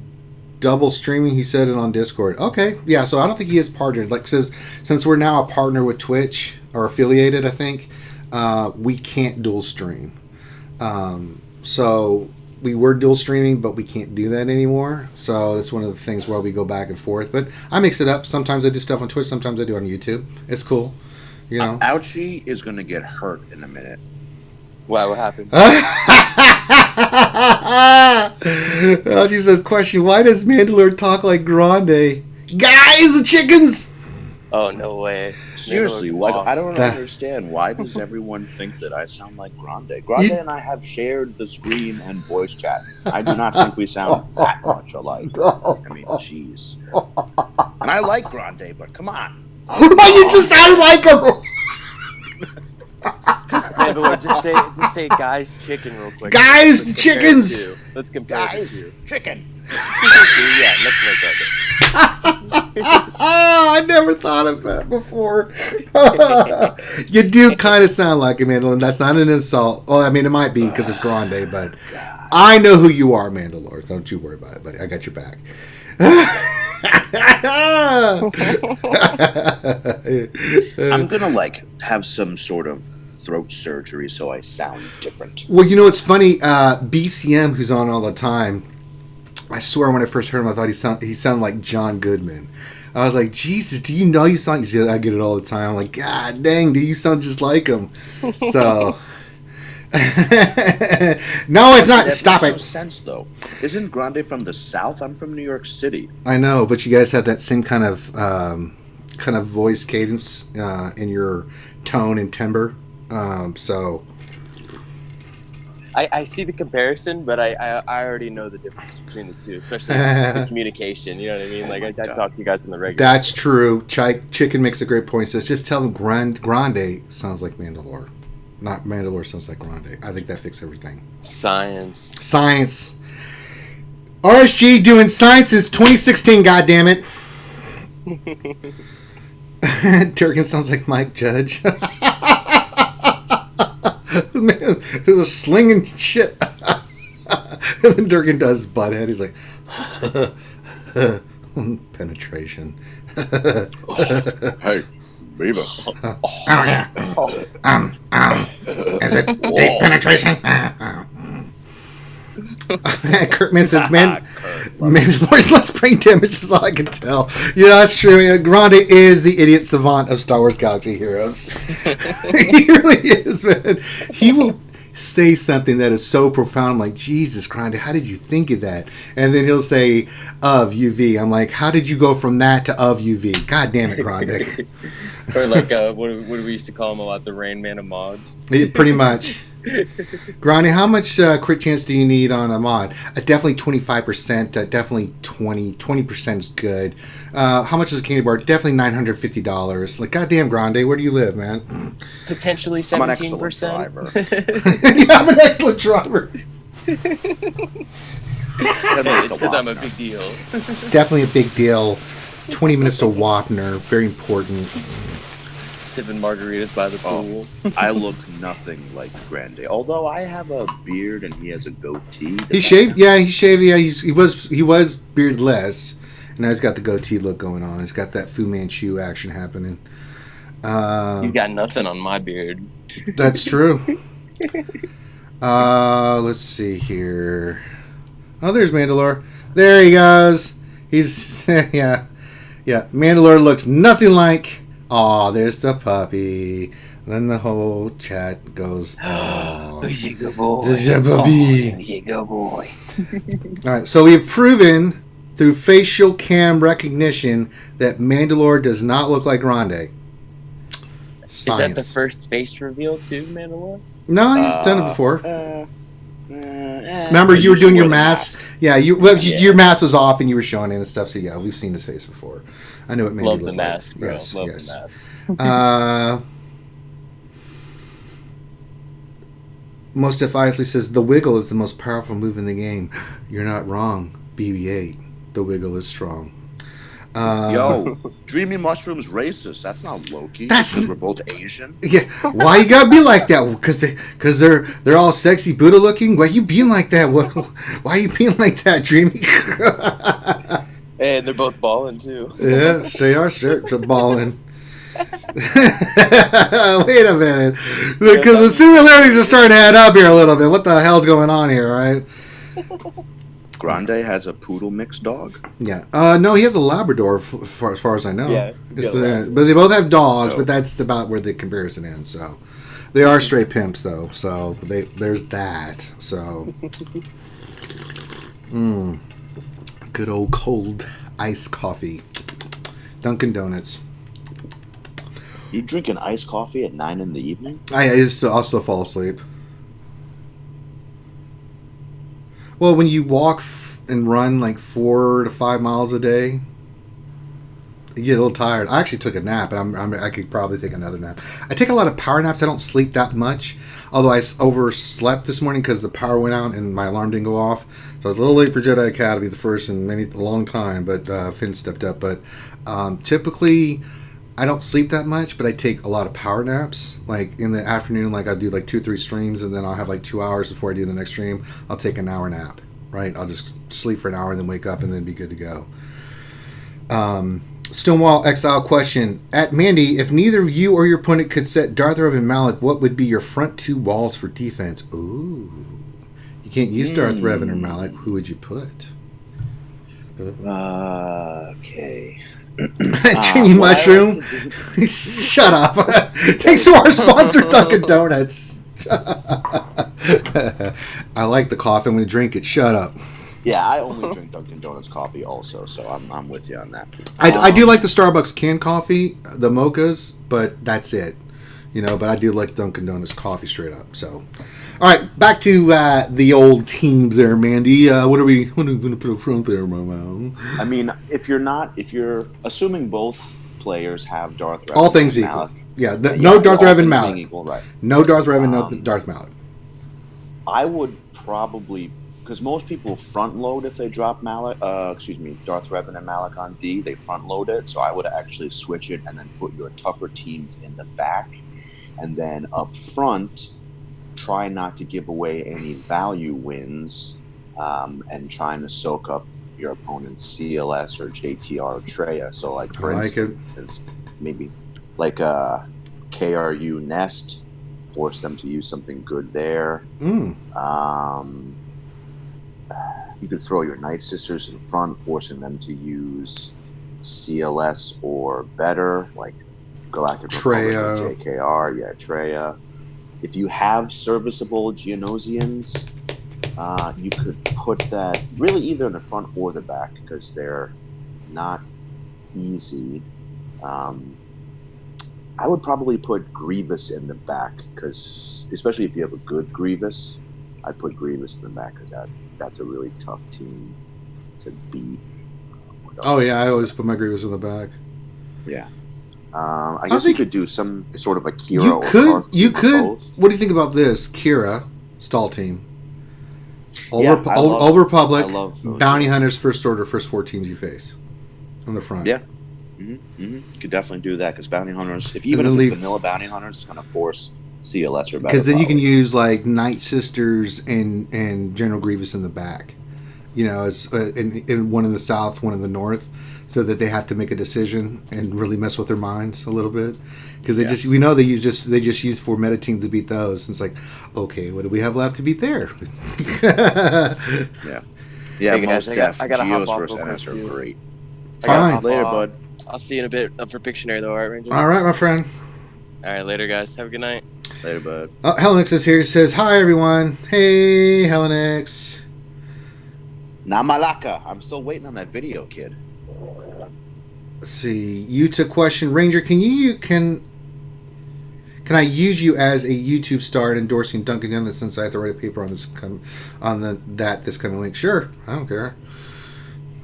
double streaming. He said it on Discord. Okay, yeah, so I don't think he is partnered. Like, says, since we're now a partner with Twitch, or affiliated, I think, we can't dual stream. So we were dual streaming, but we can't do that anymore. So that's one of the things where we go back and forth. But I mix it up. Sometimes I do stuff on Twitch. Sometimes I do on YouTube. It's cool. You know. Ouchie is going to get hurt in a minute. Wow, what happened? Ouchie says, question, why does Mandalore talk like Grande? Guys, the chickens! Oh, no way. Seriously, I don't understand. Why does everyone think that I sound like Grande? Grande and I have shared the screen and voice chat. I do not think we sound that much alike. I mean, jeez. And I like Grande, but come on. You just sound like him! Mandalore, just say guys chicken real quick. Guys, the chickens! Let's compare guys, the two. Chicken. Yeah, let's make that. I never thought of that before. You do kind of sound like him, Mandalore. That's not an insult. Oh, I mean, it might be because it's Grande, but I know who you are, Mandalore. Don't you worry about it, buddy. I got your back. I'm gonna have some sort of throat surgery so I sound different. Well, you know what's funny? BCM, who's on all the time, I swear when I first heard him, I thought he sounded like John Goodman. I was like, Jesus, do you know you sound like... I get it all the time. I'm like, God dang, do you sound just like him? So... No, it's not. Stop it. Makes no sense, though. Isn't Grande from the South? I'm from New York City. I know, but you guys have that same kind of voice cadence in your tone and timbre. So... I see the comparison, but I already know the difference between the two, especially the communication. You know what I mean? Like I talk to you guys in the regular. That's true. Chicken makes a great point. Says just tell them Grande sounds like Mandalore, not Mandalore sounds like Grande. I think that fixes everything. Science. RSG doing science since 2016. God damn it. Durkin sounds like Mike Judge. Man, he was slinging shit. And then Durkin does butthead. He's like, penetration. Hey, Beaver. Oh yeah. Is it deep penetration? Kurtman says, Mandalorian's less brain damage is all I can tell. Yeah, that's true. Yeah, Grande is the idiot savant of Star Wars Galaxy Heroes. He really is, man. He will say something that is so profound. I'm like, Jesus, Grande, how did you think of that? And then he'll say, of UV. I'm like, how did you go from that to of UV? God damn it, Grande. Or like, what we used to call him a lot, the Rain Man of mods. Pretty much. Grande, how much crit chance do you need on a mod? Definitely 25%. Definitely 20% is good. How much is a candy bar? Definitely $950. Like, goddamn, Grande, where do you live, man? Potentially 17%. Yeah, I'm an excellent driver. It's because I'm a big deal. Definitely a big deal. 20 minutes to Wapner. Very important. Sipping margaritas by the pool. I look nothing like Grande. Although I have a beard and he has a goatee. He shaved. Yeah, he shaved. Yeah, he was beardless, and now he's got the goatee look going on. He's got that Fu Manchu action happening. You got nothing on my beard. That's true. Let's see here. Oh, there's Mandalore. There he goes. He's yeah. Mandalore looks nothing like. Aw, there's the puppy. Then the whole chat goes, oh, Who's your good boy? this is your puppy. Who's your good boy? All right, so we've proven through facial cam recognition that Mandalore does not look like Grande. Science. Is that the first face reveal too, Mandalore? No, he's done it before. Remember, you were doing your mask. Yeah, your mask was off and you were showing it and stuff. So yeah, we've seen his face before. I know what Mandy Love the looked mask, like. bro. Yes, Love yes. the mask. Most defiantly says the Wiggle is the most powerful move in the game. You're not wrong. BB-8. The Wiggle is strong. Yo, Dreamy Mushroom's racist. That's not Loki. Because we're both Asian. Yeah, why you gotta be like that? Because they're all sexy Buddha looking. Why you being like that? Why you being like that, Dreamy? And they're both balling too. Yeah, they are balling. Wait a minute, because the similarities are starting to add up here a little bit. What the hell's going on here, right? Grande has a poodle mixed dog. Yeah. No, he has a Labrador, as far as I know. Yeah. But they both have dogs, but that's about where the comparison ends. So they are straight pimps, though. So there's that. So, good old cold iced coffee, Dunkin' Donuts. You drinking iced coffee at 9 in the evening? I'll still fall asleep. Well, when you walk and run like 4 to 5 miles a day, you get a little tired. I actually took a nap, and I could probably take another nap. I take a lot of power naps. I don't sleep that much, although I overslept this morning because the power went out and my alarm didn't go off. So I was a little late for Jedi Academy, the first in a long time, but Finn stepped up. But typically, I don't sleep that much, but I take a lot of power naps. Like in the afternoon, like I'll do like 2 or 3 streams, and then I'll have like 2 hours before I do the next stream. I'll take an hour nap, right? I'll just sleep for an hour and then wake up and then be good to go. Stonewall Exile question. At Mandy, if neither you or your opponent could set Darth Revan and Malak, what would be your front 2 walls for defense? Ooh. You can't use Darth Revan or Malak. Who would you put? Okay. Dreamy Mushroom. Shut up. Thanks to our sponsor, Dunkin' Donuts. I like the coffee. I'm going to drink it. Shut up. Yeah, I only drink Dunkin' Donuts coffee also, so I'm with you on that. I do like the Starbucks canned coffee, the mochas, but that's it. But I do like Dunkin' Donuts coffee straight up. So, all right, back to the old teams there, Mandy. What are we going to put up front there, Momo? I mean, if you're assuming both players have Darth Revan, all things equal. Malak, no Darth Revan, Malak. Equal, right. No Darth Revan, no Darth Malak. I would probably because most people front load if they drop Darth Revan and Malak on D, they front load it. So I would actually switch it and then put your tougher teams in the back, and then up front, try not to give away any value wins, and trying to soak up your opponent's CLS or JTR or Treya. So like for instance, maybe like KRU Nest, force them to use something good there. You could throw your Nightsisters in front, forcing them to use CLS or better, like Galactic Treya. Republic or JKR. Yeah, Treya. If you have serviceable Geonosians, you could put that really either in the front or the back, because they're not easy. I would probably put Grievous in the back, because especially if you have a good Grievous, I'd put Grievous in the back, because that's a really tough team to beat. Oh yeah, I always put my Grievous in the back. Yeah. I guess you could do some sort of a Kira you or could, Karth you team could. both. What do you think about this? Kira, stall team. Old, Yeah, Old Republic, I love those. Bounty Hunters, First Order, first 4 teams you face on the front. Yeah. You could definitely do that, because Bounty Hunters, if then it's leave- vanilla Bounty Hunters, it's going to force CLS or better. Because then you can probably. use like Nightsisters and General Grievous in the back, as in one in the south, one in the north, so that they have to make a decision and really mess with their minds a little bit. Because they just use 4 meta teams to beat those. And it's like, okay, what do we have left to beat there? Yeah, Hey, most guys, I gotta hop Geos off versus real quick, NS are too. great. Fine. Later, bud. I'll see you in a bit for Pictionary, though, alright, Ranger? All right, my friend. Alright, later, guys. Have a good night. Later, bud. Oh, Helenix is here. He says, hi, everyone. Hey, Helenix. Namalaka. I'm still waiting on that video, kid. Let's see. Yuta question. Ranger, can I use you as a YouTube star in endorsing Dunkin' Donuts, since I have to write a paper on this this coming week? Sure, I don't care.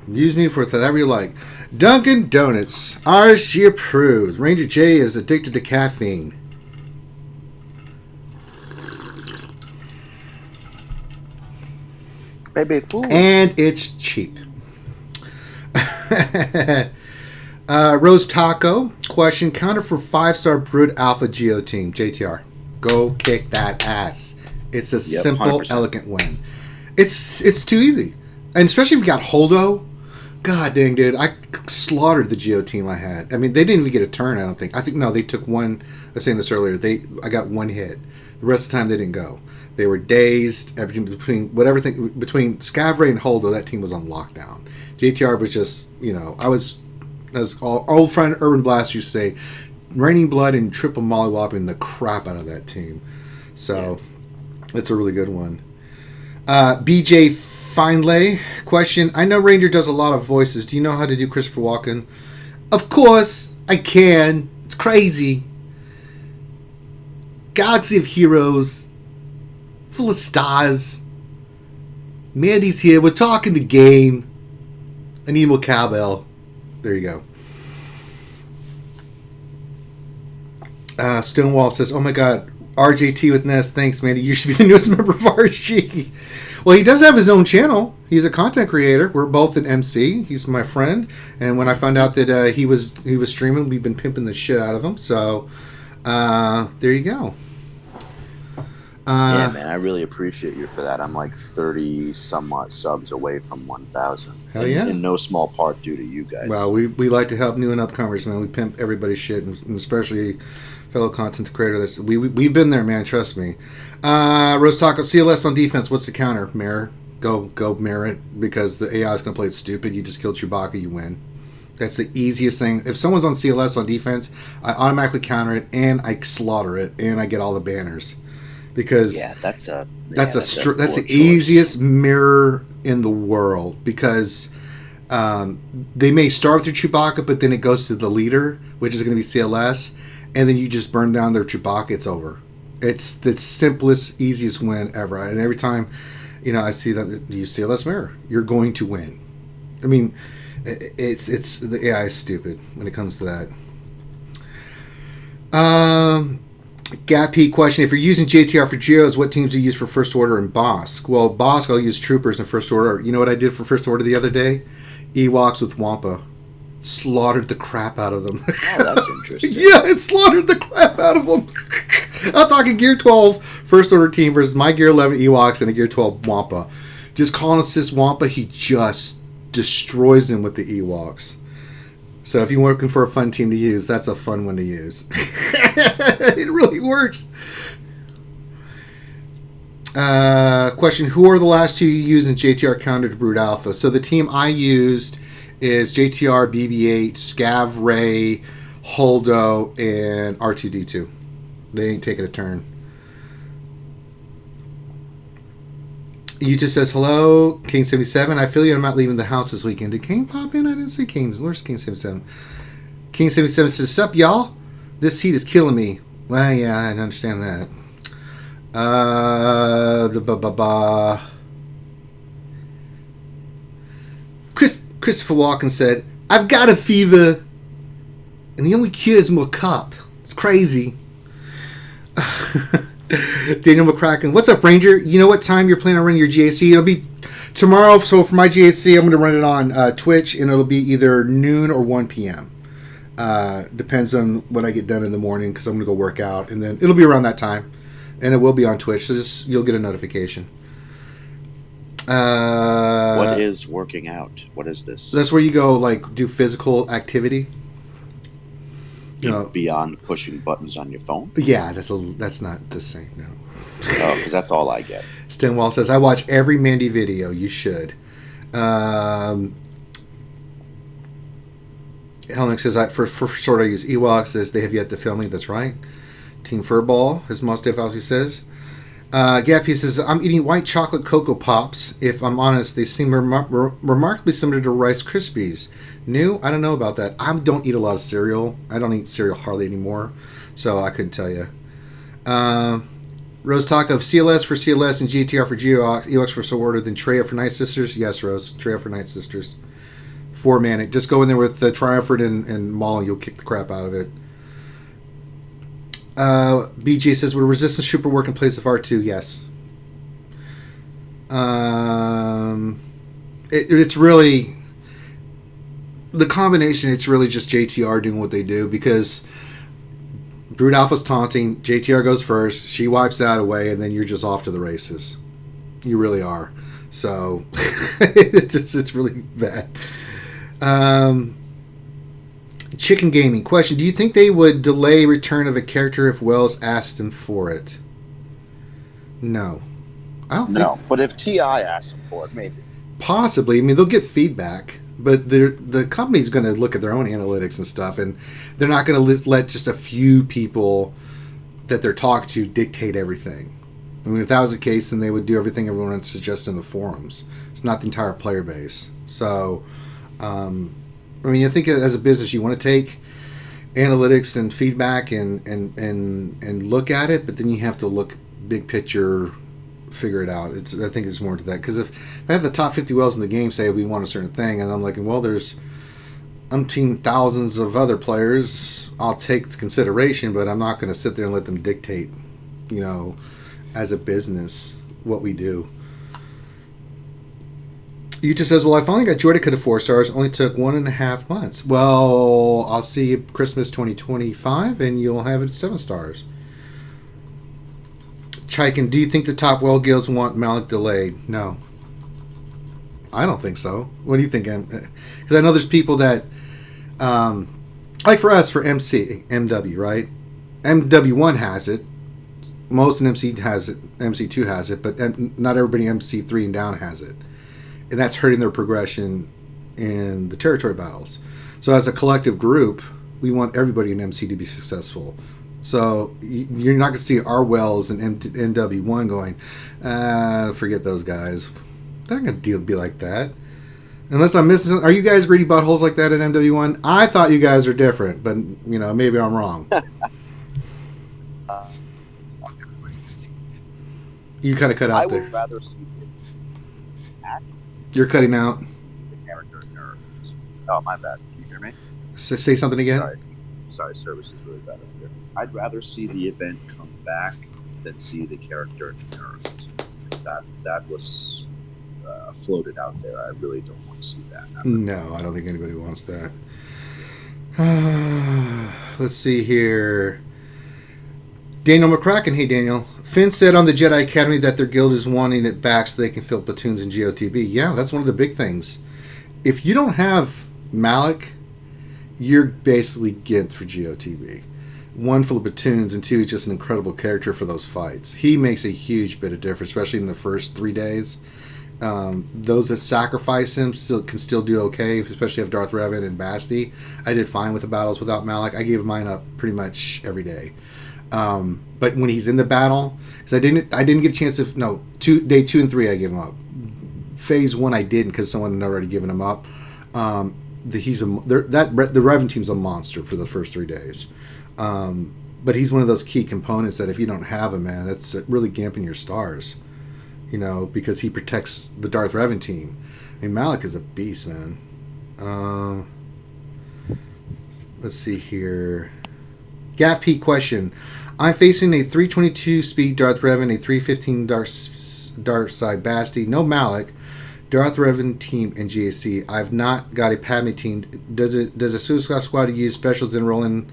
Use me for whatever you like. Dunkin' Donuts. RSG approved. Ranger J is addicted to caffeine. Baby fool. And it's cheap. Rose Taco question. Counter for 5-star Brood Alpha Geo team. JTR. Go kick that ass. It's a simple, 100%. elegant win. It's too easy. And especially if you got Holdo. God dang, dude. I slaughtered the Geo team I had. I mean, they didn't even get a turn, I don't think. No, they took one. I was saying this earlier. I got one hit. The rest of the time, they didn't go. They were dazed. Everything between Scavray and Holdo, that team was on lockdown. JTR was just, as our old friend Urban Blast used to say, raining blood and triple mollywhopping the crap out of that team. So, It's a really good one. BJ Finlay question. I know Ranger does a lot of voices. Do you know how to do Christopher Walken? Of course, I can. It's crazy. Galaxy of Heroes. Full of stars. Mandy's here. We're talking the game. I need more cowbell. There you go. Stonewall says, oh my god, RJT with Nest. Thanks, Mandy. You should be the newest member of RSG. Well, he does have his own channel. He's a content creator. We're both an MC. He's my friend. And when I found out that he was streaming, we've been pimping the shit out of him. So, there you go. Yeah, man, I really appreciate you for that. I'm like 30 somewhat subs away from 1,000. Hell yeah. In no small part due to you guys. Well, we like to help new and upcomers, man. We pimp everybody's shit, and especially fellow content creators. We've been there, man. Trust me. Rose Taco, CLS on defense. What's the counter? Mirror. Go mirror it, because the AI is going to play it stupid. You just kill Chewbacca, you win. That's the easiest thing. If someone's on CLS on defense, I automatically counter it, and I slaughter it, and I get all the banners. Because that's the easiest mirror in the world, because they may start with your Chewbacca, but then it goes to the leader, which is going to be CLS, and then you just burn down their Chewbacca. It's over. It's the simplest, easiest win ever. And every time, I see that you CLS mirror, you're going to win. I mean, it's the AI is stupid when it comes to that. Gappy question: if you're using JTR for Geos, what teams do you use for First Order and Bosk? Well, Bosk, I'll use Troopers in First Order. You know what I did for First Order the other day? Ewoks with Wampa. Slaughtered the crap out of them. Oh, that's interesting. Yeah, it slaughtered the crap out of them. I'm talking Gear 12 First Order team versus my Gear 11 Ewoks and a Gear 12 Wampa. Just calling assist Wampa, he just destroys him with the Ewoks. So if you're looking for a fun team to use, that's a fun one to use. It really works. Question: who are the last two you used in JTR counter to Brood Alpha? So the team I used is JTR, BB-8, Scav, Ray, Holdo, and R2-D2. They ain't taking a turn. Yuta says, hello, King77. I feel you. I'm not leaving the house this weekend. Did King pop in? I didn't see King. Where's King77? King77 says, sup, y'all? This heat is killing me. Well, yeah, I understand that. Christopher Walken said, I've got a fever, and the only cure is more cop. It's crazy. Daniel McCracken, what's up, Ranger? You know what time you're planning on running your GAC? It'll be tomorrow. So for my GAC, I'm going to run it on Twitch, and it'll be either noon or 1 p.m. Depends on what I get done in the morning, because I'm going to go work out, and then it'll be around that time, and it will be on Twitch. So just, you'll get a notification. What is working out? What is this? That's where you go, like, do physical activity. You know, beyond pushing buttons on your phone? Yeah, that's not the same, no. Oh, because that's all I get. Stinwall says, I watch every Mandy video. You should. Helnick says, for sort of use Ewoks, says they have yet to film me. That's right. Team Furball, as Mustache obviously says. Gappy says, I'm eating white chocolate Cocoa Pops. If I'm honest, they seem remarkably similar to Rice Krispies. New? I don't know about that. I don't eat a lot of cereal. I don't eat cereal hardly anymore, so I couldn't tell you. Rose talk of CLS for CLS and GTR for Ewoks for Soul Order, then Treya for Nightsisters. Yes, Rose. Treya for Nightsisters. 4-man. Just go in there with Triumphant and Maul, and you'll kick the crap out of it. BJ says, would Resistance Trooper work in place of R2? Yes. It's really... The combination, it's really just JTR doing what they do, because Brood Alpha's taunting, JTR goes first, she wipes that away, and then you're just off to the races. You really are. So, it's really bad. Chicken Gaming question: do you think they would delay return of a character if Wells asked them for it? No. I don't think so. But if TI asks them for it, maybe. Possibly. I mean, they'll get feedback. But the company's going to look at their own analytics and stuff, and they're not going to let just a few people that they're talking to dictate everything. I mean, if that was the case, then they would do everything everyone would suggest in the forums. It's not the entire player base. So, I mean, I think as a business, you want to take analytics and feedback and look at it, but then you have to look big picture, figure it out. I think it's more to that, because if I had the top 50 whales in the game say we want a certain thing, and I'm like, well, there's umpteen thousands of other players I'll take consideration, but I'm not going to sit there and let them dictate, as a business, what we do. Yuta says, well, I finally got Jordica to 4 stars. Only took 1.5 months. Well, I'll see you Christmas 2025, and you'll have it at 7 stars. Chiken, do you think the top well guilds want Malik delayed? No. I don't think so. What do you think? Because I know there's people that, like for us, for MW, right? MW1 has it. Most in MC has it. MC2 has it, but not everybody MC3 and down has it. And that's hurting their progression in the territory battles. So as a collective group, we want everybody in MC to be successful. So you're not going to see our wells in MW1 going, forget those guys. They're not going to be like that. Unless I'm missing. Are you guys greedy buttholes like that in MW1? I thought you guys are different, but maybe I'm wrong. You kind of cut out there. I would rather see You're cutting out. the character nerfed. Oh, my bad. Can you hear me? Say something again. sorry, service is really bad up here. I'd rather see the event come back than see the character nerfed. Because that was floated out there. I really don't want to see that happen. No, I don't think anybody wants that. Let's see here. Daniel McCracken. Hey, Daniel. Finn said on the Jedi Academy that their guild is wanting it back so they can fill platoons in GOTB. Yeah, that's one of the big things. If you don't have Malik, you're basically gimped for GOTB. One, for the platoons, and two, he's just an incredible character for those fights. He makes a huge bit of difference, especially in the first 3 days. Those that sacrifice him can still do okay, especially if Darth Revan and Basti. I did fine with the battles without Malik. I gave mine up pretty much every day. But when he's in the battle, because I didn't get a chance to. No, day 2 and 3 I gave him up. Phase 1 I didn't because someone had already given him up. The Revan team's a monster for the first 3 days. But he's one of those key components that if you don't have him, man, that's really gimping your stars. You know, because he protects the Darth Revan team. I mean, Malik is a beast, man. Let's see here. Gaff P question. I'm facing a 322 speed Darth Revan, a 315 Dark Side Basti, no Malik, Darth Revan team, and GAC. I've not got a Padme team. Does a SWGOH squad use specials and roll in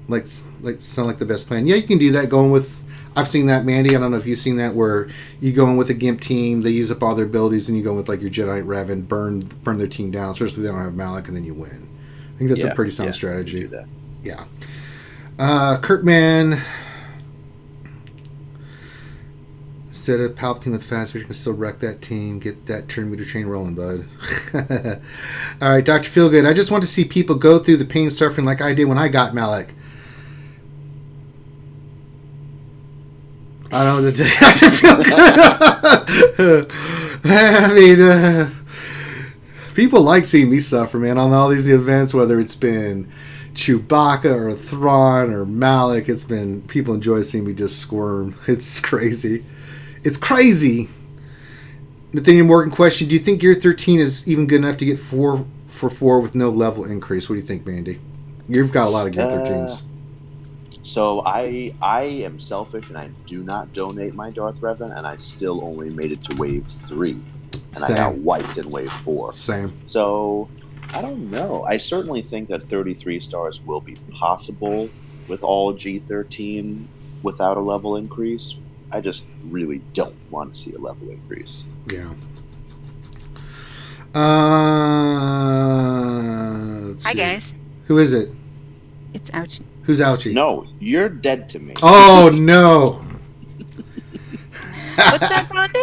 like sound like the best plan? Yeah, you can do that. Going with, I've seen that, Mandy. I don't know if you've seen that, where you go in with a Gimp team, they use up all their abilities, and you go with like your Jedi Revan, burn their team down, especially if they don't have Malik, and then you win. I think that's a pretty sound strategy. Yeah. Kirkman said a Palpatine with fast vision can still wreck that team. Get that turn meter train rolling, bud. All right, Dr. Feelgood. I just want to see people go through the pain suffering like I did when I got Malik. I don't know what to Dr. Feelgood. I mean, people like seeing me suffer, man, on all these events, whether it's been Chewbacca or Thrawn or Malik. It's been, people enjoy seeing me just squirm. It's crazy. It's crazy. Nathaniel Morgan question: do you think Gear 13 is even good enough to get 4 for 4 with no level increase? What do you think, Mandy? You've got a lot of Gear 13s. So I am selfish and I do not donate my Darth Revan, and I still only made it to wave 3, and I got wiped in wave 4. Same. So I don't know. I certainly think that 33 stars will be possible with all G13 without a level increase. I just really don't want to see a level increase. Yeah. Hi, guys. Who is it? It's Ouchie. Who's Ouchie? No, you're dead to me. Oh, no. What's that, Blondie?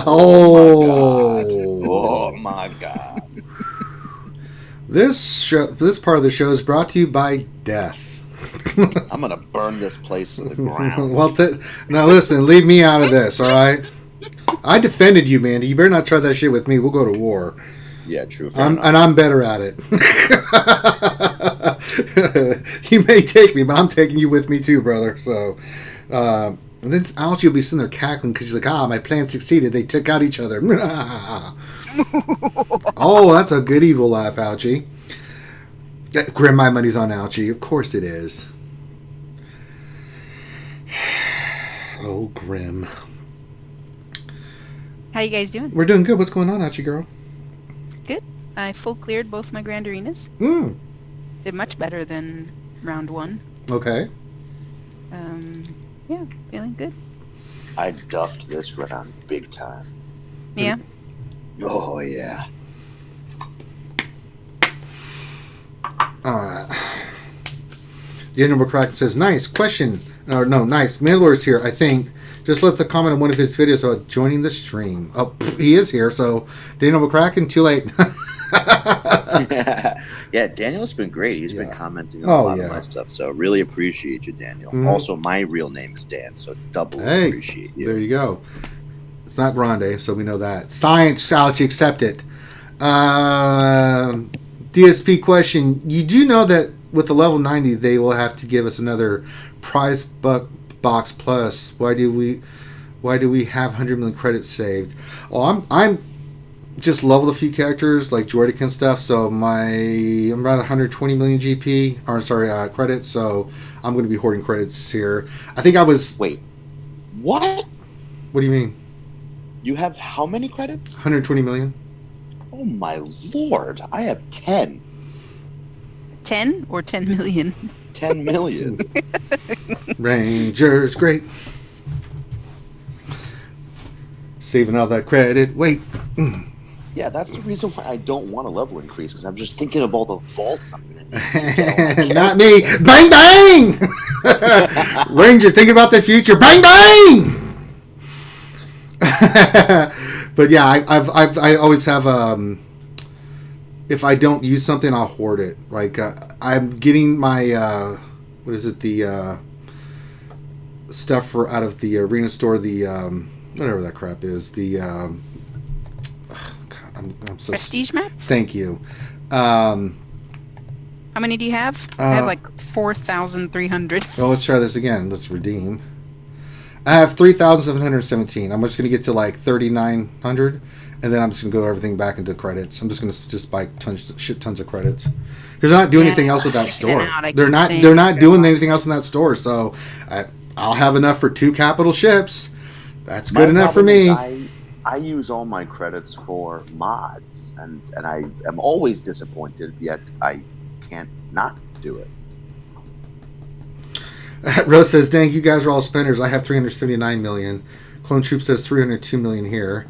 Oh my god. This part of the show is brought to you by death. I'm gonna burn this place to the ground. Well, now listen, leave me out of this, all right? I defended you, Mandy. You better not try that shit with me. We'll go to war. Yeah, true. And I'm better at it. You may take me, but I'm taking you with me too, brother. So, and then Algie will be sitting there cackling because she's like, my plan succeeded. They took out each other. Oh, that's a good evil laugh, Algie. Grim, my money's on Algie. Of course it is. Oh, Grim. How you guys doing? We're doing good. What's going on, Algie girl? Good. I full cleared both my Grand Arenas. Did much better than round 1. Okay. Yeah, feeling good. I duffed this round big time. Yeah. Oh yeah. Daniel McCracken says, nice question. No, nice. Mandalorian's here, I think. Just left the comment on one of his videos about joining the stream. Oh, he is here, so Daniel McCracken, too late. Yeah, Daniel's been great. He's been commenting on a lot of my stuff, so really appreciate you, Daniel. Also, my real name is Dan, so double appreciate you. There you go. It's not Grande, so we know that. Science, Algie, accept it. DSP question. You do know that with the level 90, they will have to give us another prize box plus. Why do we have 100 million credits saved? Oh, just leveled a few characters like Jordic and stuff. So I'm around 120 million GP, or sorry, credits. So I'm going to be hoarding credits here. I think I was. Wait, what? What do you mean? You have how many credits? 120 million. Oh my lord! I have 10. 10 or 10 million? 10 million. Rangers, great. Saving all that credit. Wait. Yeah, that's the reason why I don't want a level increase, because I'm just thinking of all the vaults I'm going to need. Not me. Bang, bang! Ranger, think about the future. Bang, bang! But yeah, I always have, if I don't use something, I'll hoard it. Like, I'm getting my, the stuff for out of the arena store, the, whatever that crap is, the, I'm so Prestige maps? Thank you. How many do you have? I have like 4,300. Oh, let's try this again. Let's redeem. I have 3,717. I'm just going to get to like 3,900, and then I'm just going to go everything back into credits. I'm just going to just buy shit tons of credits. Because they're not doing anything else with that store. They're not doing anything else in that store. So I'll have enough for 2 capital ships. That's good enough for me. I use all my credits for mods, and I am always disappointed, yet I can't not do it. Rose says, dang, you guys are all spenders. I have 379 million. Clone Troop says 302 million here.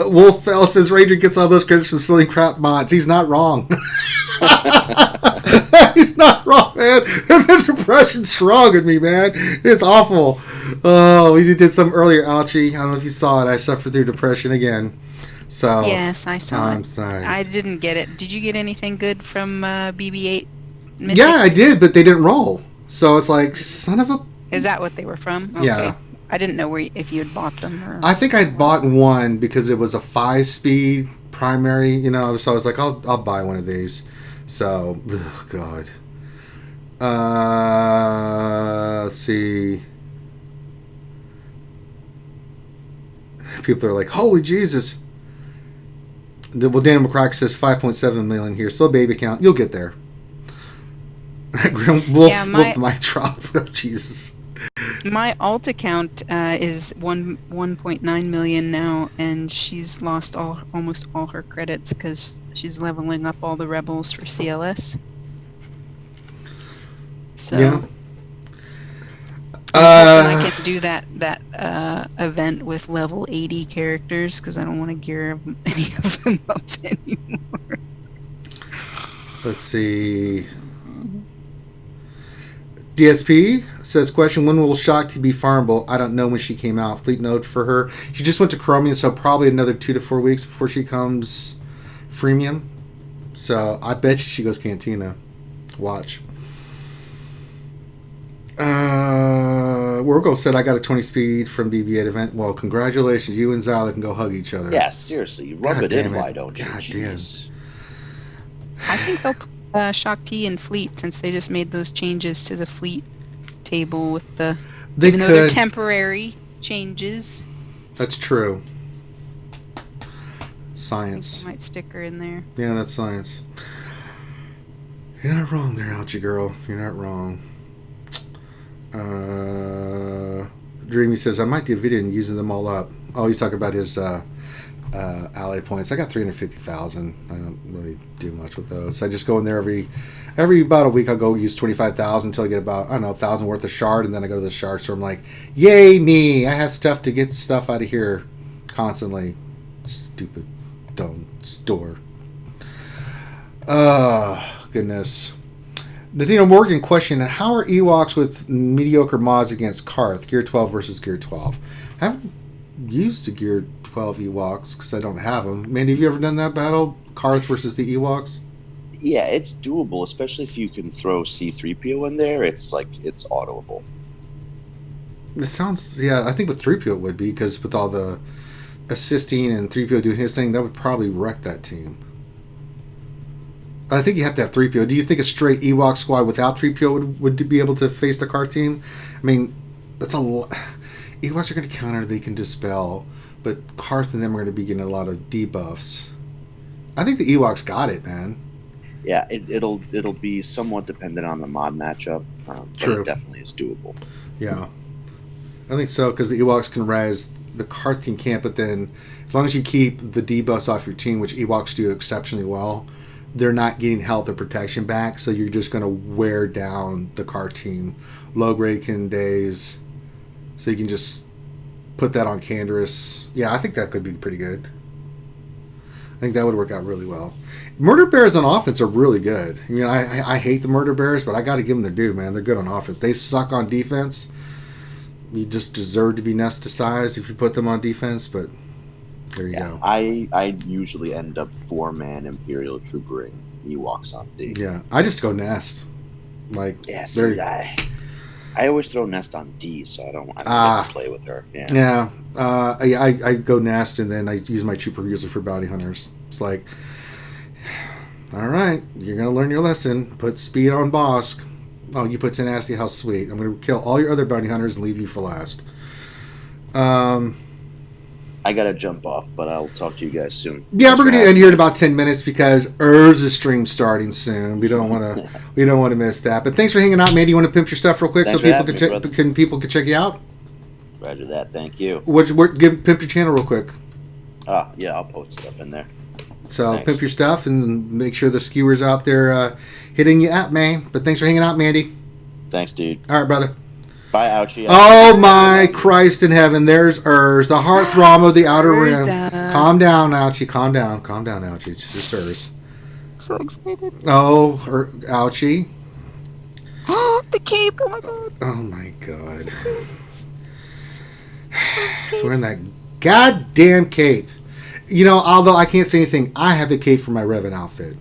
Wolfell says Ranger gets all those credits from selling crap mods. He's not wrong. He's not wrong, man. The depression's strong in me, man. It's awful. Oh, we did some earlier, Alchie. I don't know if you saw it. I suffered through depression again. So yes, I saw it. Sorry. I didn't get it. Did you get anything good from BB-8? Mythic? Yeah, I did, but they didn't roll. So it's like, son of a... Is that what they were from? Okay. Yeah. I didn't know if you had bought them. Or... I think I'd bought one because it was a 5-speed primary, you know, so I was like, I'll buy one of these. So, oh God. Let's see. People are like, holy Jesus. Well, Daniel McCrack says 5.7 million here. Still baby count. You'll get there. Wolf might drop. Jesus. My alt account is 1.9 million now, and she's lost almost all her credits because she's leveling up all the rebels for CLS. So yeah. I can do that event with level 80 characters because I don't want to gear any of them up anymore. Let's see. DSP says, question, when will Shakti be farmable? I don't know when she came out. Fleet note for her. She just went to Chromium, so probably another 2 to 4 weeks before she comes freemium. So I bet you she goes Cantina. Watch. Wargo said, I got a 20 speed from BB-8 event. Well, congratulations. You and Zyla can go hug each other. Yeah, seriously. Rub it in, why don't you? God damn. I think they'll Shakti and Fleet, since they just made those changes to the Fleet table with the... Even though they're temporary changes. That's true. Science. I might stick her in there. Yeah, that's science. You're not wrong there, Alchie girl. You're not wrong. Dreamy says, I might do a video and using them all up. Oh, he's talking about his ally points. I got 350,000. I don't really do much with those. I just go in there every about a week. I'll go use 25,000 until I get about, I don't know, 1,000 worth of shard, and then I go to the shard store. I'm like, yay me! I have stuff to get stuff out of here constantly. Stupid dumb store. Goodness. Nadina Morgan question, how are Ewoks with mediocre mods against Karth? Gear 12 versus Gear 12. I haven't used the Gear 12 Ewoks because I don't have them. Mandy, have you ever done that battle? Karth versus the Ewoks? Yeah, it's doable, especially if you can throw C-3PO in there. It's autoable. It sounds, yeah, I think with 3PO it would be, because with all the assisting and 3PO doing his thing, that would probably wreck that team. I think you have to have 3PO. Do you think a straight Ewok squad without 3PO would be able to face the car team? I mean, that's a lot. Ewoks are going to counter, they can dispel, but Karth and them are going to be getting a lot of debuffs. I think the Ewoks got it, man. Yeah, it'll be somewhat dependent on the mod matchup. But True. it definitely is doable. Yeah. I think so, because the Ewoks can res, the Karth team can't, but then as long as you keep the debuffs off your team, which Ewoks do exceptionally well, they're not getting health or protection back, so you're just going to wear down the Karth team. Low-grade can daze, so you can just put that on Canderous. Yeah, I think that could be pretty good. I think that would work out really well. Murder Bears on offense are really good. I mean, I hate the Murder Bears, but I got to give them their due, man. They're good on offense. They suck on defense. You just deserve to be nesticized if you put them on defense, but there you go. I usually end up 4-man Imperial Troopering Ewoks on D. Yeah, I just go nest. Like, Yes, there- I always throw Nest on D, so I don't get to play with her. Yeah. I go nest, and then I use my trooper usually for bounty hunters. It's like, all right, you're gonna learn your lesson. Put speed on Bosk. Oh, you put tenacity. How sweet! I'm gonna kill all your other bounty hunters and leave you for last. I gotta jump off, but I'll talk to you guys soon. Yeah, we're gonna end here in about 10 minutes because Urz's stream starting soon. We don't want to miss that. But thanks for hanging out, man. Do you want to pimp your stuff real quick Thanks so for people having me, people can check you out? Roger that. Thank you. Pimp your channel real quick. Yeah, I'll post stuff in there. So Thanks. pimp your stuff and make sure the skewers out there hitting you up, man. But thanks for hanging out, Mandy. Thanks, dude. All right, brother. Bye, Ouchie. Oh my Christ in heaven! There's Urz, the heartthrob of the outer rim. Calm down, Ouchie. Calm down, Ouchie. It's just Urz. So excited. Oh, Ouchie. The cape! Oh my god! Oh my god. He's wearing that goddamn cape. You know, although I can't say anything, I have a cape for my Revan outfit.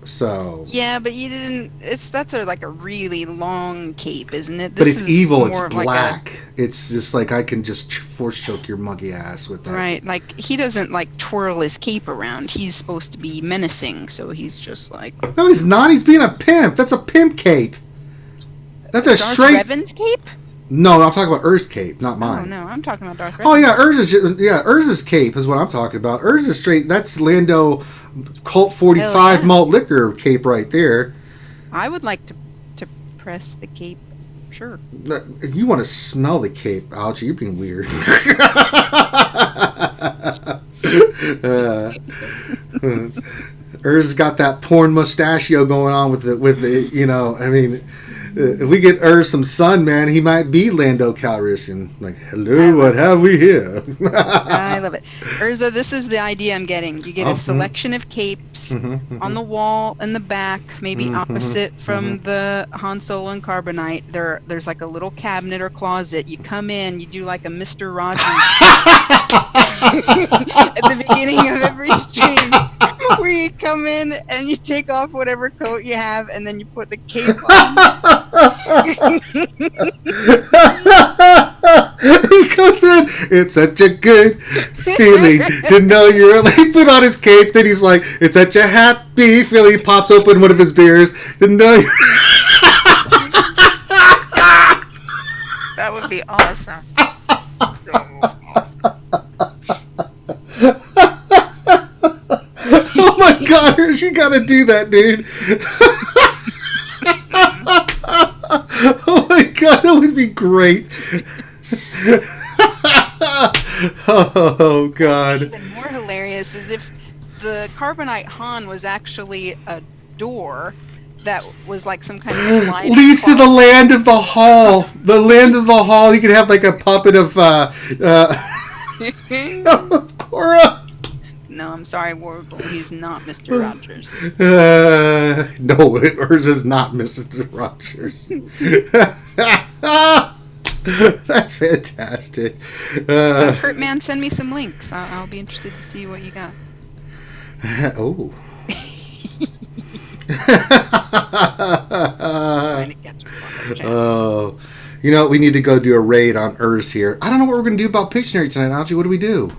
So. Yeah, but you didn't. That's like a really long cape, isn't it? But it's evil. It's more of black. It's just like I can just force choke your monkey ass with that. Right, like he doesn't like twirl his cape around. He's supposed to be menacing, so he's just like. No, he's not. He's being a pimp. That's a pimp cape. That's a Darth straight. Revan's cape? No, I'm talking about Urz's cape, not mine. Oh no, I'm talking about Darth Revan. Oh yeah, Urz's cape is what I'm talking about. Urz's straight. That's Lando Colt 45 malt liquor cape right there. I would like to press the cape. Sure. You want to smell the cape, Ouchie? You're being weird. Urz got that porn mustachio going on with the you know. I mean, if we get Urz some sun, man, he might be Lando Calrissian. Like, hello, what have we here? I love it. Urza, this is the idea I'm getting. You get a selection of capes on the wall in the back, maybe opposite from the Han Solo and Carbonite. There's like a little cabinet or closet. You come in, you do like a Mr. Rogers at the beginning of every stream, where you come in and you take off whatever coat you have, and then you put the cape on. He comes in. It's such a good feeling to know you're. He put on his cape. Then he's like, "It's such a happy feeling." He pops open one of his beers to know. That would be awesome. Oh my God, you gotta do that, dude. Oh my God, that would be great. Oh God. Even more hilarious is if the Carbonite Han was actually a door that was like some kind of slide. Leads to the land of the hall. The land of the hall. You could have like a puppet of Cora. No, I'm sorry, Warble. He's not Mr. Rogers. No, hers is not Mr. Rogers. That's fantastic. Kurt, man, send me some links. I'll be interested to see what you got. Oh. Oh. You know, we need to go do a raid on Urz here. I don't know what we're going to do about Pictionary tonight, Algie. What do we do?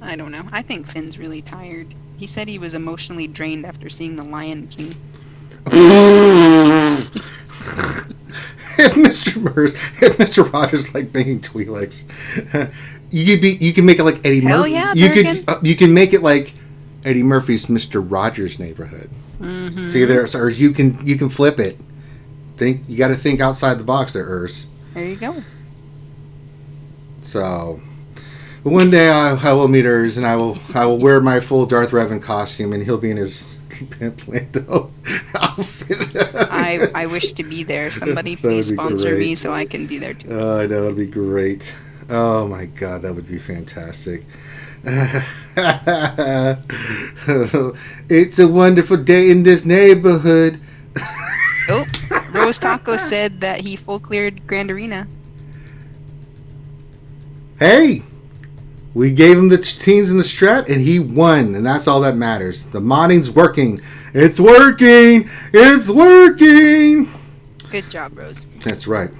I don't know. I think Finn's really tired. He said he was emotionally drained after seeing The Lion King. If Mr. if Mr. Rogers like banging Twi'leks, you can make it like Eddie Hell Murphy. yeah, You can make it like Eddie Murphy's Mr. Rogers Neighborhood. Mm-hmm. See there, so Urs, you can flip it. You got to think outside the box there, Urs. There you go. So, one day I will meet Urs, and I will wear my full Darth Revan costume, and he'll be in his Pimp Lando outfit. I wish to be there. Somebody please sponsor me so I can be there too. Oh, I know, it'd be great. Oh my God, that would be fantastic. It's a wonderful day in this neighborhood. Oh, Rose Taco said that he full cleared Grand Arena. Hey, we gave him the teams in the strat, and he won, and that's all that matters. The modding's working. It's working. It's working. Good job, Rose. That's right.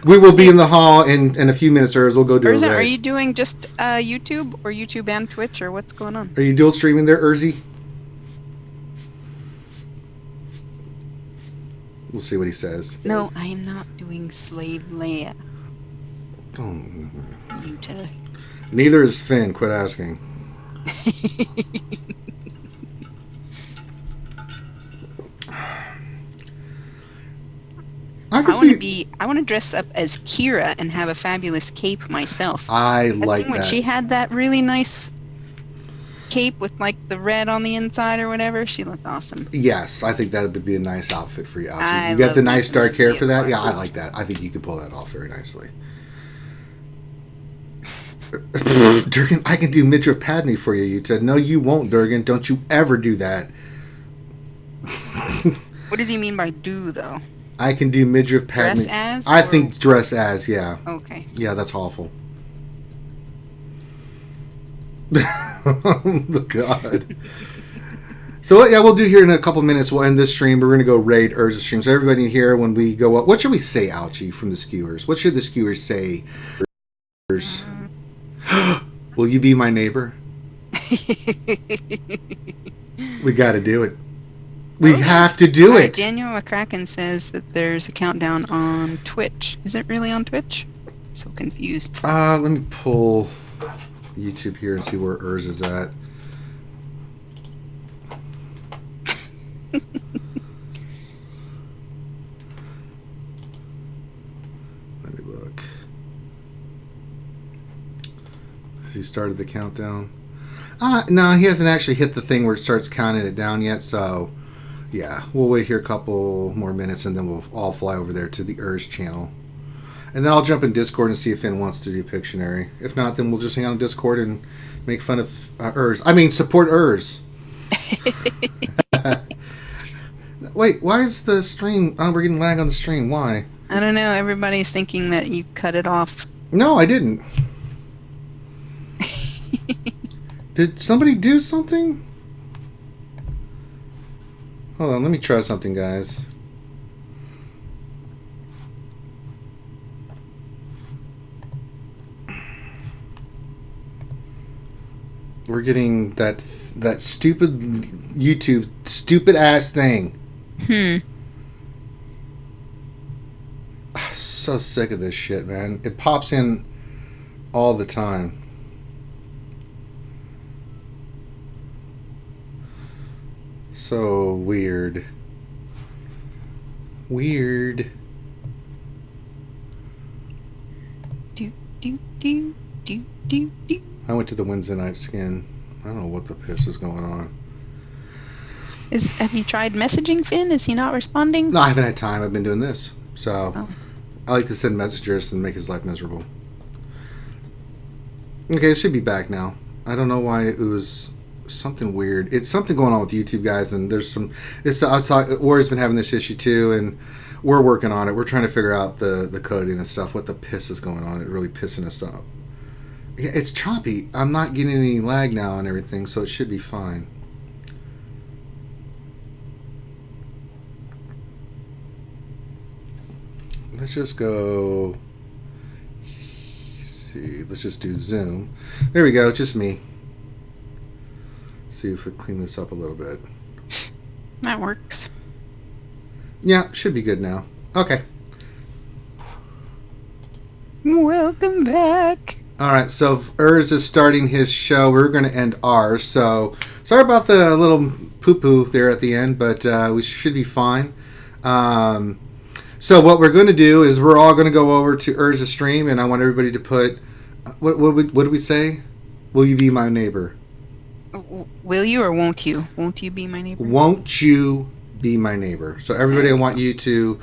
We will be in the hall in a few minutes, Urs. We'll go do Urza, a raid. are you doing just YouTube or YouTube and Twitch, or what's going on? Are you dual streaming there, Urzy? We'll see what he says. No, I am not doing Slave Leia. Oh. Utah. Neither is Finn. Quit asking. I want to dress up as Kira and have a fabulous cape myself. I like when that. she had that really nice cape with like the red on the inside or whatever, she looked awesome. Yes, I think that would be a nice outfit for you. I You got the love nice this dark hair movie for that? a Yeah, lot. I like that. I think you could pull that off very nicely. Durgan, I can do midriff Padme for you. You said, no, you won't, Durgan. Don't you ever do that. What does he mean by do, though? I can do midriff Padme. Dress as? I think dress as, yeah. Okay. Yeah, that's awful. Oh, God. So what we'll do here in a couple minutes, we'll end this stream. We're going to go raid Urza's stream. So everybody here, when we go up, what should we say, Ouchie, from the skewers? What should the skewers say? Will you be my neighbor? We got to do it. We have to do it. Daniel McCracken says that there's a countdown on Twitch. Is it really on Twitch? I'm so confused. Let me pull YouTube here and see where Urz is at. Let me look. Has he started the countdown? No, he hasn't actually hit the thing where it starts counting it down yet, so yeah, we'll wait here a couple more minutes and then we'll all fly over there to the Urz channel. And then I'll jump in Discord and see if Finn wants to do Pictionary. If not, then we'll just hang out on Discord and make fun of Urz. I mean, support Urz. Wait, why is the stream... Oh, we're getting lag on the stream. Why? I don't know. Everybody's thinking that you cut it off. No, I didn't. Did somebody do something? Hold on, let me try something, guys. We're getting that stupid YouTube stupid ass thing. So sick of this shit, man. It pops in all the time. So weird. Weird. Do, do, do, do, do, do. I went to the Wednesday night skin. I don't know what the piss is going on. Have you tried messaging Finn? Is he not responding? No, I haven't had time. I've been doing this. So, Oh. I like to send messages and make his life miserable. Okay, it should be back now. I don't know why it was something weird. It's something going on with YouTube, guys, and there's some... Warrior's been having this issue, too, and we're working on it. We're trying to figure out the coding and stuff, what the piss is going on. It's really pissing us up. Yeah, it's choppy. I'm not getting any lag now and everything, so it should be fine. Let's just go... see, let's just do Zoom. There we go, just me. See if we clean this up a little bit. That works. Yeah, should be good now. Okay. Welcome back. All right, so if Urs is starting his show, we're going to end ours. So sorry about the little poo-poo there at the end, but we should be fine. So what we're going to do is we're all going to go over to Urz's stream, and I want everybody to put... What did we say? Will you be my neighbor? Will you or won't you? Won't you be my neighbor? Won't you be my neighbor? So everybody, I want you to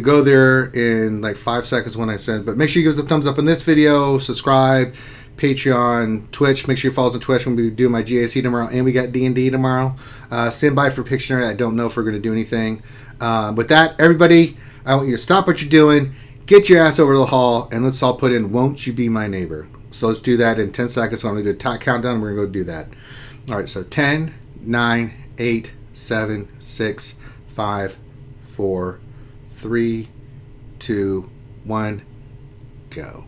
go there in like 5 seconds when I send. But make sure you give us a thumbs up on this video, subscribe, Patreon, Twitch. Make sure you follow us on Twitch when we do my GAC tomorrow, and we got D&D tomorrow. Stand by for Pictionary. I don't know if we're going to do anything. With that, everybody, I want you to stop what you're doing, get your ass over to the hall, and let's all put in, won't you be my neighbor? So let's do that in 10 seconds. So I'm going to do a countdown, and we're going to go do that. All right, so 10, 9, 8, 7, 6, 5, 4, 3, 2, 1, go.